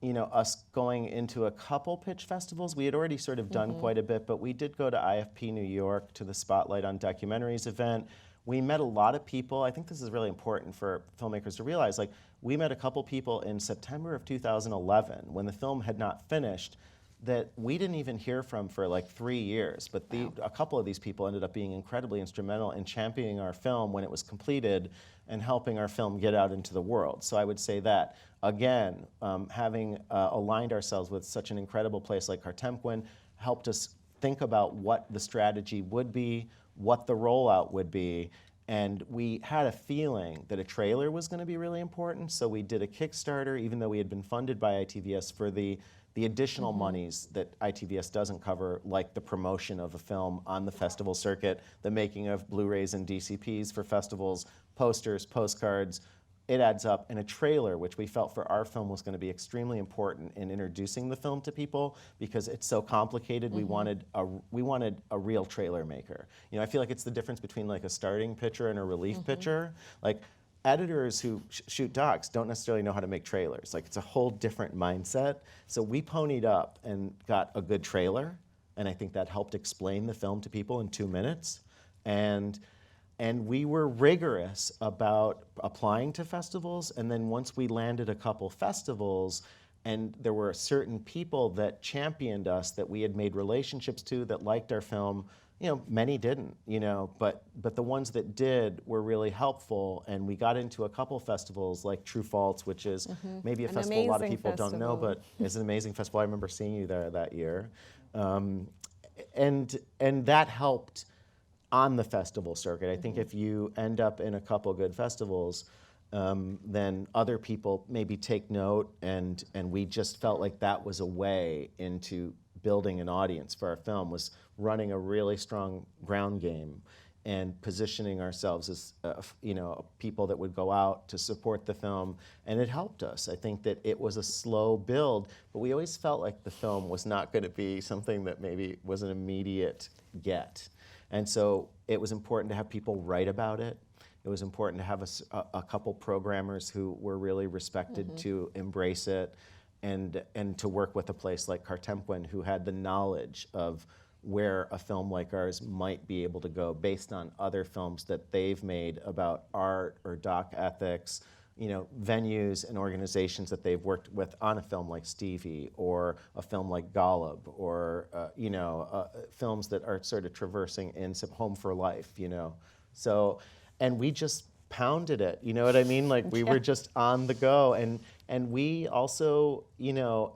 you know, us going into a couple pitch festivals. We had already sort of done quite a bit, but we did go to IFP New York to the Spotlight on Documentaries event. We met a lot of people. I think this is really important for filmmakers to realize. Like, we met a couple people in September of 2011 when the film had not finished that we didn't even hear from for like 3 years. But a couple of these people ended up being incredibly instrumental in championing our film when it was completed and helping our film get out into the world. So I would say that, again, having aligned ourselves with such an incredible place like Cartemquin helped us think about what the strategy would be, what the rollout would be, and we had a feeling that a trailer was going to be really important, so we did a Kickstarter, even though we had been funded by ITVS for the additional monies that ITVS doesn't cover, like the promotion of a film on the festival circuit, the making of Blu-rays and DCPs for festivals, posters, postcards. It adds up, and a trailer, which we felt for our film was going to be extremely important in introducing the film to people because it's so complicated. We wanted a real trailer maker. You know, I feel like it's the difference between like a starting pitcher and a relief pitcher. Like, editors who shoot docs don't necessarily know how to make trailers. Like, it's a whole different mindset. So we ponied up and got a good trailer, and I think that helped explain the film to people in 2 minutes. And we were rigorous about applying to festivals, and then once we landed a couple festivals, and there were certain people that championed us that we had made relationships to that liked our film. You know, many didn't, you know, but the ones that did were really helpful, and we got into a couple festivals like True Faults, which is maybe a festival a lot of people don't know, but it's an amazing festival. I remember seeing you there that year. And that helped on the festival circuit. I think if you end up in a couple good festivals, then other people maybe take note, and we just felt like that was a way into building an audience for our film was running a really strong ground game and positioning ourselves as people that would go out to support the film, and it helped us. I think that it was a slow build, but we always felt like the film was not going to be something that maybe was an immediate get. And so it was important to have people write about it. It was important to have a couple programmers who were really respected to embrace it, and to work with a place like Cartempuin, who had the knowledge of where a film like ours might be able to go based on other films that they've made about art or doc ethics, venues and organizations that they've worked with on a film like Stevie or a film like Golub or, films that are sort of traversing in Home for Life, So, and we just pounded it, you know what I mean? Like we were just on the go, and we also,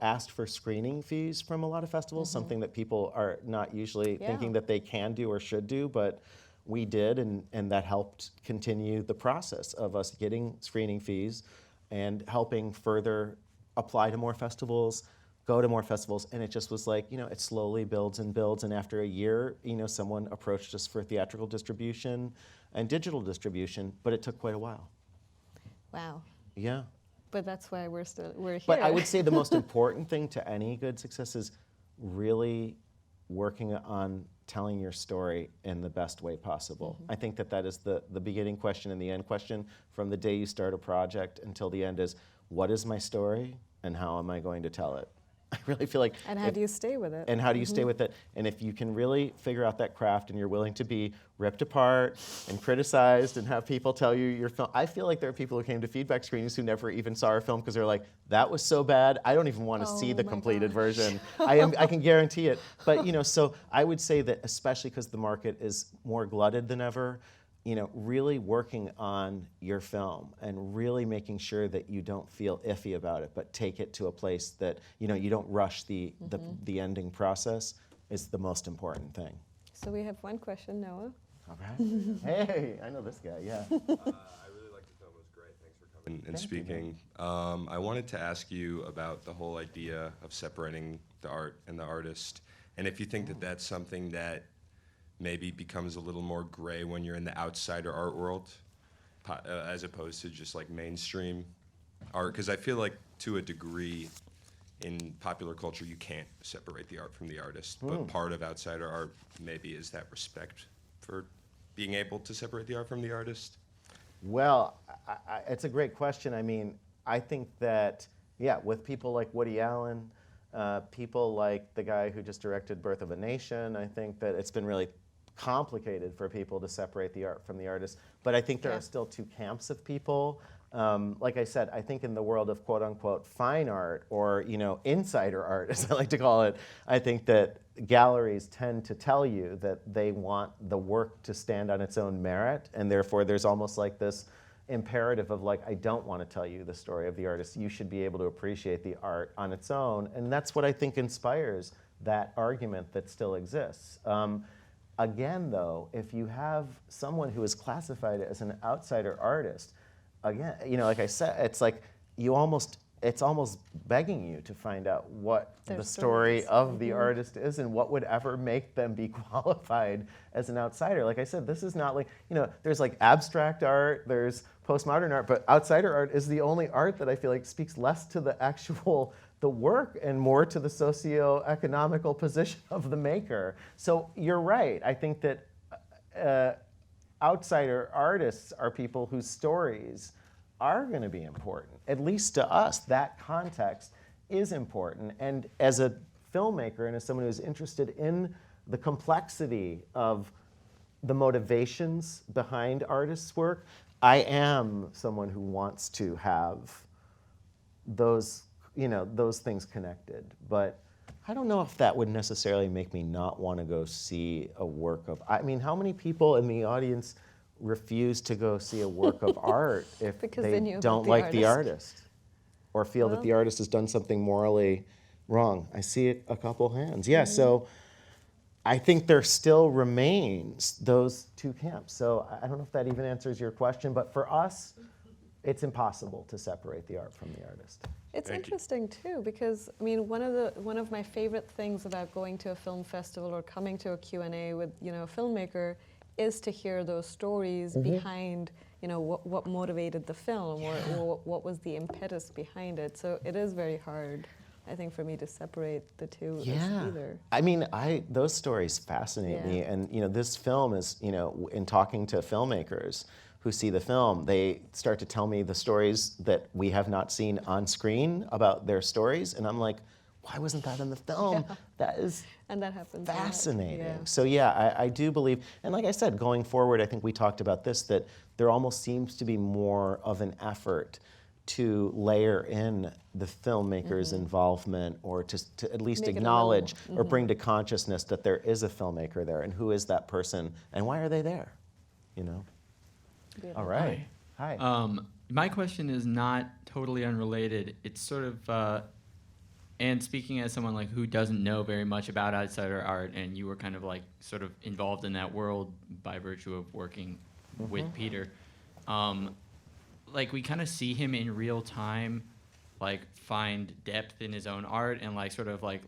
asked for screening fees from a lot of festivals, something that people are not usually thinking that they can do or should do, but we did, and that helped continue the process of us getting screening fees and helping further apply to more festivals, go to more festivals, and it just was like, it slowly builds and builds, and after a year, someone approached us for theatrical distribution and digital distribution, but it took quite a while. Wow. Yeah. But that's why we're here. But I would say the most important thing to any good success is really working on telling your story in the best way possible. I think that is the beginning question and the end question. From the day you start a project until the end is, what is my story and how am I going to tell it? I really feel like... And how do you stay with it? And how do you stay with it? And if you can really figure out that craft and you're willing to be ripped apart and criticized and have people tell you your film... I feel like there are people who came to feedback screenings who never even saw our film because they're like, that was so bad, I don't even want to see the completed version. I can guarantee it. But, so I would say that especially because the market is more glutted than ever, really working on your film and really making sure that you don't feel iffy about it, but take it to a place that, you don't rush the ending process is the most important thing. So we have one question, Noah. All right. Hey, I know this guy, yeah. I really liked the film. It was great. Thanks for coming and speaking. I wanted to ask you about the whole idea of separating the art and the artist, and if you think that that's something that maybe becomes a little more gray when you're in the outsider art world, as opposed to just like mainstream art. Because I feel like to a degree in popular culture you can't separate the art from the artist, but part of outsider art maybe is that respect for being able to separate the art from the artist. Well, it's a great question. I mean, I think that, with people like Woody Allen, people like the guy who just directed Birth of a Nation, I think that it's been really complicated for people to separate the art from the artist. But I think there are still two camps of people. Like I said, I think in the world of quote unquote fine art or insider art, as I like to call it, I think that galleries tend to tell you that they want the work to stand on its own merit, and therefore there's almost like this imperative of like, I don't want to tell you the story of the artist. You should be able to appreciate the art on its own, and that's what I think inspires that argument that still exists. Again, though, if you have someone who is classified as an outsider artist, again, like I said, it's like it's almost begging you to find out what the story of the artist is and what would ever make them be qualified as an outsider. Like I said, this is not like, there's like abstract art, there's postmodern art, but outsider art is the only art that I feel like speaks less to the actual the work and more to the socio-economical position of the maker. So you're right. I think that outsider artists are people whose stories are going to be important. At least to us, that context is important. And as a filmmaker and as someone who's interested in the complexity of the motivations behind artists' work, I am someone who wants to have those things connected. But I don't know if that would necessarily make me not want to go see a work of, I mean, how many people in the audience refuse to go see a work of art if they don't like the artist or feel that the artist has done something morally wrong? I see it a couple hands. Yeah, so I think there still remains those two camps. So I don't know if that even answers your question, but for us, it's impossible to separate the art from the artist. It's Thank you. interesting too, because I mean, one of my favorite things about going to a film festival or coming to a Q&A with a filmmaker is to hear those stories behind what motivated the film or what was the impetus behind it. So it is very hard, I think, for me to separate the two as either. I mean, those stories fascinate me, and this film is, in talking to filmmakers who see the film, they start to tell me the stories that we have not seen on screen about their stories, and I'm like, why wasn't that in the film? Yeah. That is And that happens a lot. fascinating. Yeah. So yeah, I do believe, and like I said, going forward, I think we talked about this, that there almost seems to be more of an effort to layer in the filmmaker's involvement, or to at least Make it a acknowledge little- or bring to consciousness that there is a filmmaker there, and who is that person, and why are they there? Yeah. All right. Hi. My question is not totally unrelated. It's sort of, and speaking as someone like who doesn't know very much about outsider art, and you were kind of like sort of involved in that world by virtue of working with Peter. Like we kind of see him in real time, like find depth in his own art and like sort of like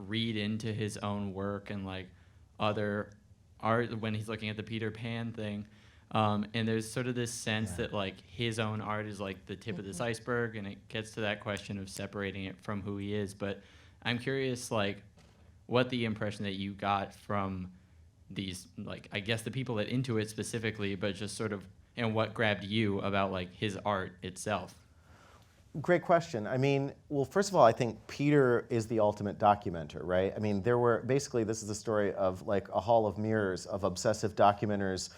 read into his own work and like other art when he's looking at the Peter Pan thing. And there's sort of this sense that like his own art is like the tip of this iceberg, and it gets to that question of separating it from who he is. But I'm curious, like, what the impression that you got from these, like, I guess the people that into it specifically, but just sort of, and what grabbed you about like his art itself. Great question. I mean, well, first of all, I think Peter is the ultimate documenter, right? I mean, basically, this is a story of like a hall of mirrors of obsessive documenters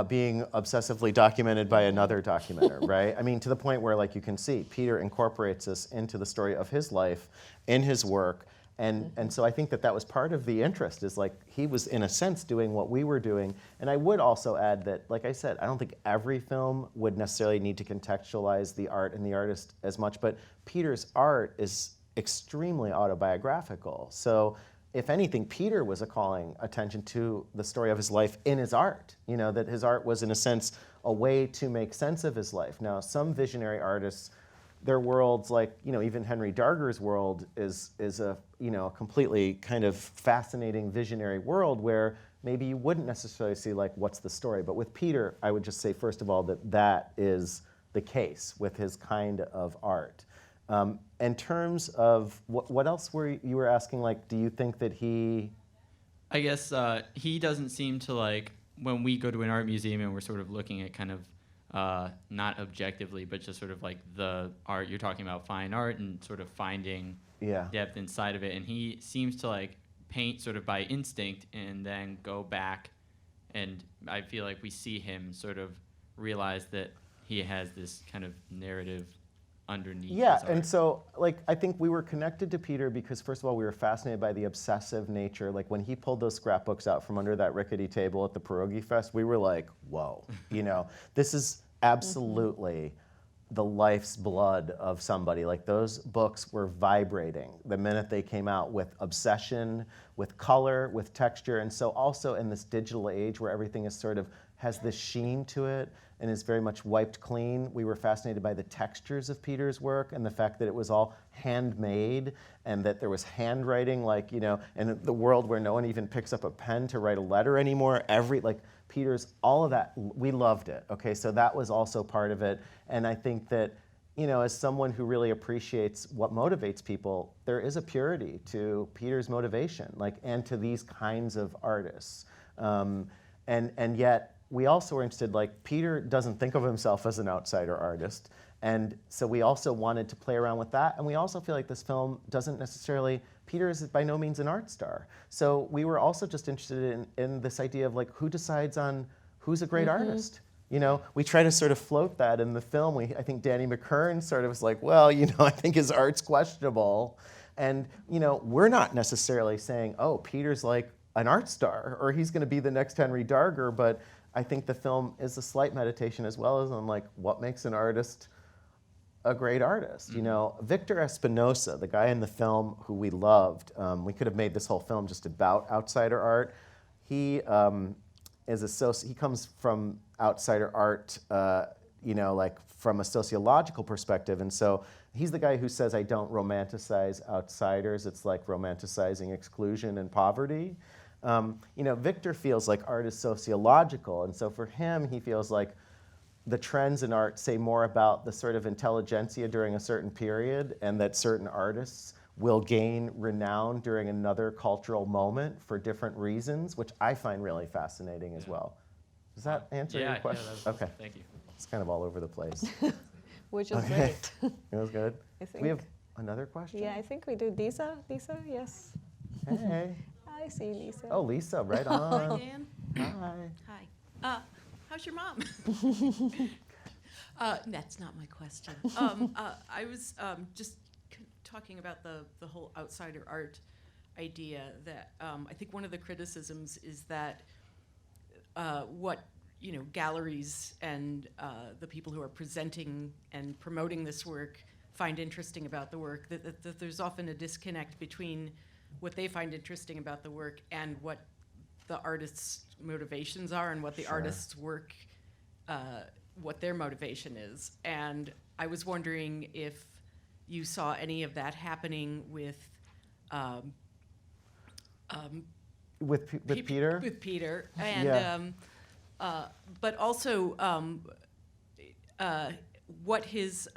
being obsessively documented by another documenter, right? I mean, to the point where, like, you can see, Peter incorporates us into the story of his life, in his work, and so I think that was part of the interest, is like, he was, in a sense, doing what we were doing. And I would also add that, like I said, I don't think every film would necessarily need to contextualize the art and the artist as much, but Peter's art is extremely autobiographical. So if anything, Peter was calling attention to the story of his life in his art, that his art was, in a sense, a way to make sense of his life. Now, some visionary artists, their worlds, like, even Henry Darger's world is a, completely kind of fascinating visionary world where maybe you wouldn't necessarily see, like, what's the story. But with Peter, I would just say, first of all, that is the case with his kind of art. In terms of what else you were asking, like, do you think that he? I guess he doesn't seem to, like, when we go to an art museum and we're sort of looking at kind of not objectively, but just sort of like the art, you're talking about fine art and sort of finding depth inside of it. And he seems to like paint sort of by instinct and then go back, and I feel like we see him sort of realize that he has this kind of narrative underneath his art. And so, like, I think we were connected to Peter because, first of all, we were fascinated by the obsessive nature. Like, when he pulled those scrapbooks out from under that rickety table at the Pierogi Fest, we were like, whoa, this is absolutely the life's blood of somebody. Like, those books were vibrating the minute they came out, with obsession, with color, with texture. And so also in this digital age where everything is sort of has this sheen to it and is very much wiped clean, we were fascinated by the textures of Peter's work and the fact that it was all handmade and that there was handwriting, like, in the world where no one even picks up a pen to write a letter anymore, Peter's, all of that, we loved it, okay? So that was also part of it. And I think that, as someone who really appreciates what motivates people, there is a purity to Peter's motivation, like, and to these kinds of artists. And yet, we also were interested, like, Peter doesn't think of himself as an outsider artist. And so we also wanted to play around with that. And we also feel like this film doesn't necessarily, Peter is by no means an art star. So we were also just interested in this idea of, like, who decides on who's a great artist? We try to sort of float that in the film. I think Danny McKern sort of was like, well, I think his art's questionable. And, we're not necessarily saying, oh, Peter's like an art star, or he's going to be the next Henry Darger, but I think the film is a slight meditation as well as on, like, what makes an artist a great artist. Victor Espinosa, the guy in the film who we loved, we could have made this whole film just about outsider art. He he comes from outsider art you know, like from a sociological perspective. And so he's the guy who says, I don't romanticize outsiders. It's like romanticizing exclusion and poverty. You know, Victor feels like art is sociological. And so for him, he feels like the trends in art say more about the sort of intelligentsia during a certain period, and that certain artists will gain renown during another cultural moment for different reasons, which I find really fascinating as well. Does that answer your question? Yeah, that was, okay. thank you. It's kind of all over the place. Which is Okay. great. It was good. I think. We have another question? Yeah, I think we do. Lisa, yes. Hey. I see Lisa. Oh, Lisa, right Hi, on. Dan. Hi. Hi. How's your mom? That's not my question. I was just talking about the whole outsider art idea that I think one of the criticisms is that what galleries and the people who are presenting and promoting this work find interesting about the work, that there's often a disconnect between what they find interesting about the work and what the artist's motivations are and what the Sure. artist's work, what their motivation is. And I was wondering if you saw any of that happening with Peter? With Peter, and Yeah. but also what his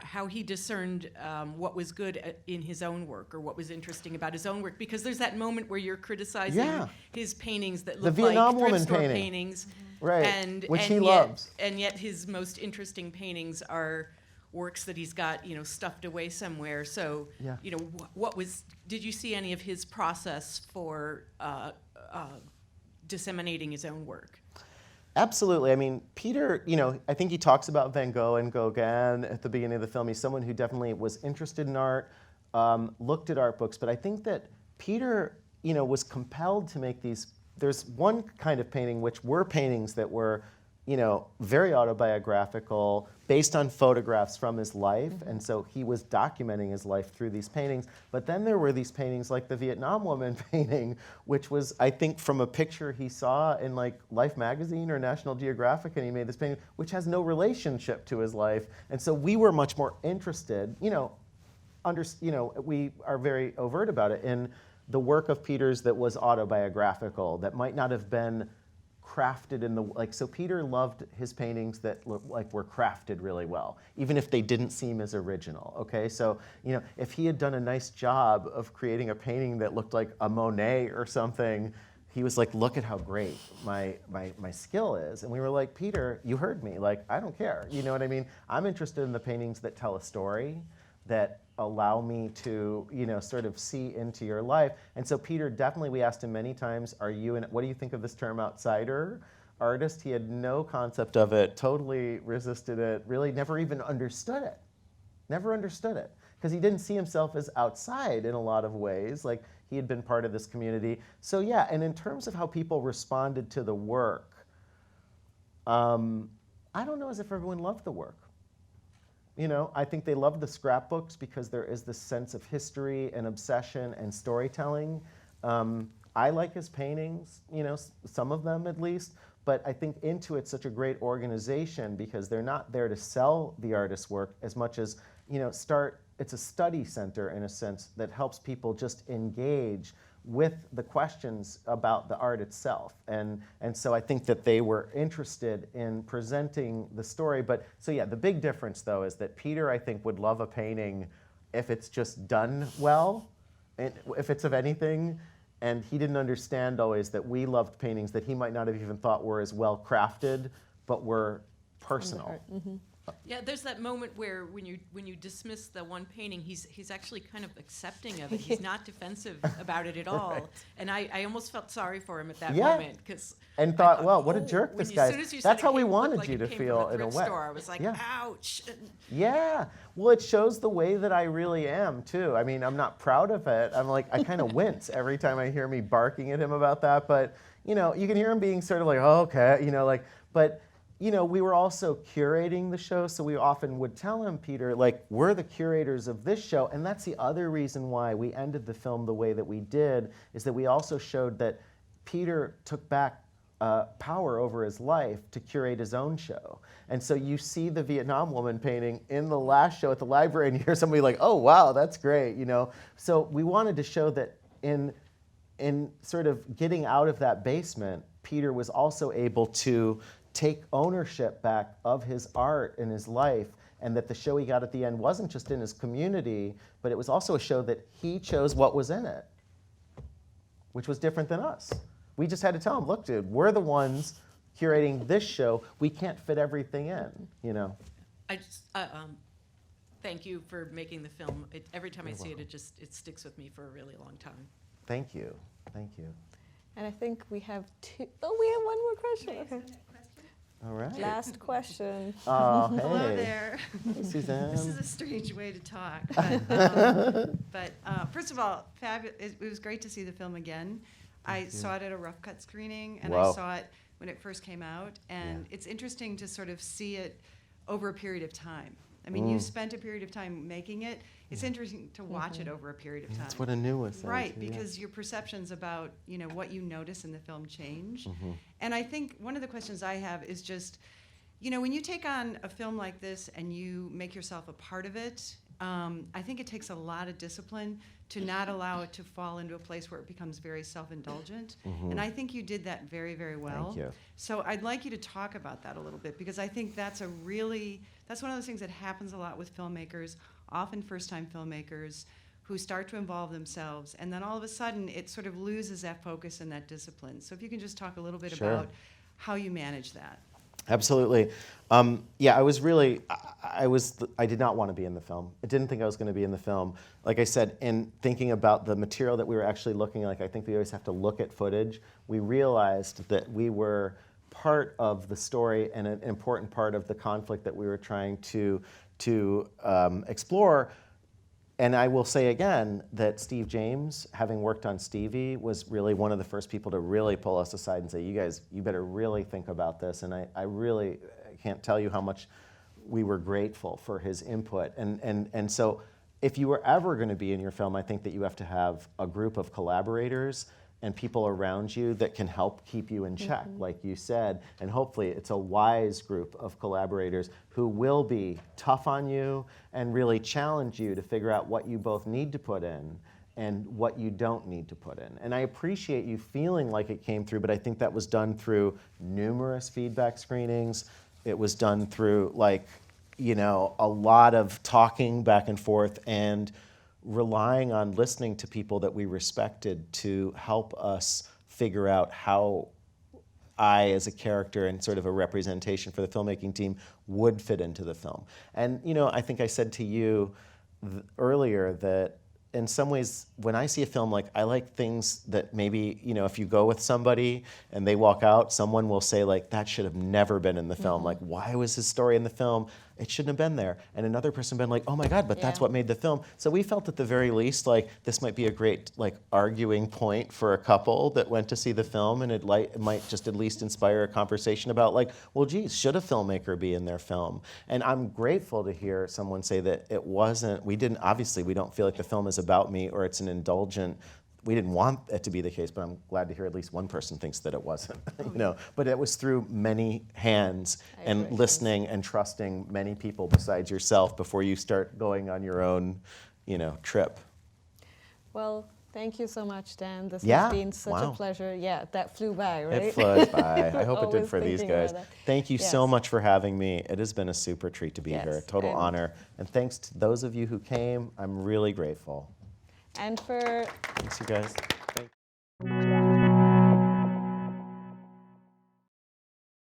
how he discerned what was good in his own work or what was interesting about his own work, because there's that moment where you're criticizing Yeah. his paintings that The look Vietnam like woman thrift store painting. paintings, Right, and which and he yet, loves. and yet his most interesting paintings are works that he's got stuffed away somewhere. So Yeah. what was, did you see any of his process for disseminating his own work? Absolutely. I mean, Peter, I think he talks about Van Gogh and Gauguin at the beginning of the film. He's someone who definitely was interested in art, looked at art books. But I think that Peter, was compelled to make these. There's one kind of painting which were paintings that were, very autobiographical, based on photographs from his life. Mm-hmm. And so he was documenting his life through these paintings. But then there were these paintings like the Vietnam woman painting, which was, I think, from a picture he saw in like Life magazine or National Geographic, and he made this painting, which has no relationship to his life. And so we were much more interested, we are very overt about it, in the work of Peter's that was autobiographical, that might not have been crafted in the, so Peter loved his paintings that were crafted really well, even if they didn't seem as original, okay? So, if he had done a nice job of creating a painting that looked like a Monet or something, he was like, look at how great my skill is. And we were like, Peter, you heard me, I don't care, you know what I mean? I'm interested in the paintings that tell a story, that allow me to, sort of see into your life. And so Peter, definitely, we asked him many times, what do you think of this term outsider artist? He had no concept of it, totally resisted it, really never even understood it. Never understood it. Because he didn't see himself as outside in a lot of ways, he had been part of this community. So yeah, and in terms of how people responded to the work, I don't know as if everyone loved the work. I think they love the scrapbooks because there is this sense of history and obsession and storytelling. I like his paintings, some of them at least, but I think Intuit's such a great organization because they're not there to sell the artist's work as much as, it's a study center in a sense that helps people just engage with the questions about the art itself. And so I think that they were interested in presenting the story. But so yeah, the big difference though is that Peter, I think, would love a painting if it's just done well, and if it's of anything. And he didn't understand always that we loved paintings that he might not have even thought were as well crafted, but were personal. Yeah, there's that moment where when you dismiss the one painting, he's actually kind of accepting of it. He's not defensive about it at all. Right. And I almost felt sorry for him at that Yeah. moment because And thought, well, what a jerk this guy As soon is. as you said That's it how we looked wanted like you it to came feel from a in a thrift way. store, I was like, Yeah. ouch. Yeah, well, it shows the way that I really am too. I mean, I'm not proud of it. I'm like, I kind of wince every time I hear me barking at him about that. But you can hear him being sort of like, oh, okay, but we were also curating the show, so we often would tell him, Peter, we're the curators of this show, and that's the other reason why we ended the film the way that we did, is that we also showed that Peter took back power over his life to curate his own show. And so you see the Vietnam woman painting in the last show at the library, and you hear somebody like, oh, wow, that's great, you know? So we wanted to show that in sort of getting out of that basement, Peter was also able to take ownership back of his art and his life, and that the show he got at the end wasn't just in his community, but it was also a show that he chose what was in it, which was different than us. We just had to tell him, look, dude, we're the ones curating this show. We can't fit everything in, you know? I just, thank you for making the film. Every time I see it, it sticks with me for a really long time. Thank you, thank you. And I think we have we have one more question. Okay. All right. Last question. Oh, hey. Hello there. Hey, Suzanne. This is a strange way to talk. But first of all, it was great to see the film again. I saw it at a rough cut screening, and Wow. I saw it when it first came out. And it's interesting to sort of see it over a period of time. I mean, you spent a period of time making it. It's interesting to watch it over a period of time. That's what Anu was saying. Right, too, yeah. because your perceptions about, you know, what you notice in the film change. And I think one of the questions I have is just, you know, when you take on a film like this and you make yourself a part of it, I think it takes a lot of discipline to not allow it to fall into a place where it becomes very self-indulgent. And I think you did that very, very well. Thank you. So I'd like you to talk about that a little bit, because I think that's one of those things that happens a lot with filmmakers, often first-time filmmakers, who start to involve themselves, and then all of a sudden it sort of loses that focus and that discipline. So if you can just talk a little bit Sure. about how you manage that. Absolutely. Yeah, I did not want to be in the film. I didn't think I was going to be in the film. Like I said, in thinking about the material that we were actually looking like, I think we always have to look at footage. We realized that we were part of the story and an important part of the conflict that we were trying to explore. And I will say again that Steve James, having worked on Stevie, was really one of the first people to really pull us aside and say, you guys, you better really think about this. And I really can't tell you how much we were grateful for his input. And so if you were ever going to be in your film, I think that you have to have a group of collaborators and people around you that can help keep you in check, like you said. And hopefully it's a wise group of collaborators who will be tough on you and really challenge you to figure out what you both need to put in and what you don't need to put in. And I appreciate you feeling like it came through, but I think that was done through numerous feedback screenings. It was done through, like, you know, a lot of talking back and forth and relying on listening to people that we respected to help us figure out how I, as a character and sort of a representation for the filmmaking team, would fit into the film. And, you know, I think I said to you earlier that in some ways, when I see a film, like, I like things that maybe, you know, if you go with somebody and they walk out, someone will say, like, that should have never been in the film. Like, why was his story in the film? It shouldn't have been there. And another person been like, oh my God, but that's what made the film. So we felt at the very least like this might be a great, like, arguing point for a couple that went to see the film, and it might just at least inspire a conversation about, like, well, geez, should a filmmaker be in their film? And I'm grateful to hear someone say that it wasn't, obviously we don't feel like the film is about me or it's an indulgent. We didn't want it to be the case, but I'm glad to hear at least one person thinks that it wasn't. You know, but it was through many hands and listening and trusting many people besides yourself before you start going on your own, you know, trip. Well, thank you so much, Dan. This Yeah? has been such Wow. a pleasure. Yeah, that flew by, right? It flew by. I hope it did Always for these thinking about guys. that. Thank you so Yes. much for having me. It has been a super treat to be Yes, here. Total and- honor. And thanks to those of you who came. I'm really grateful. And for Thanks, you guys. Thank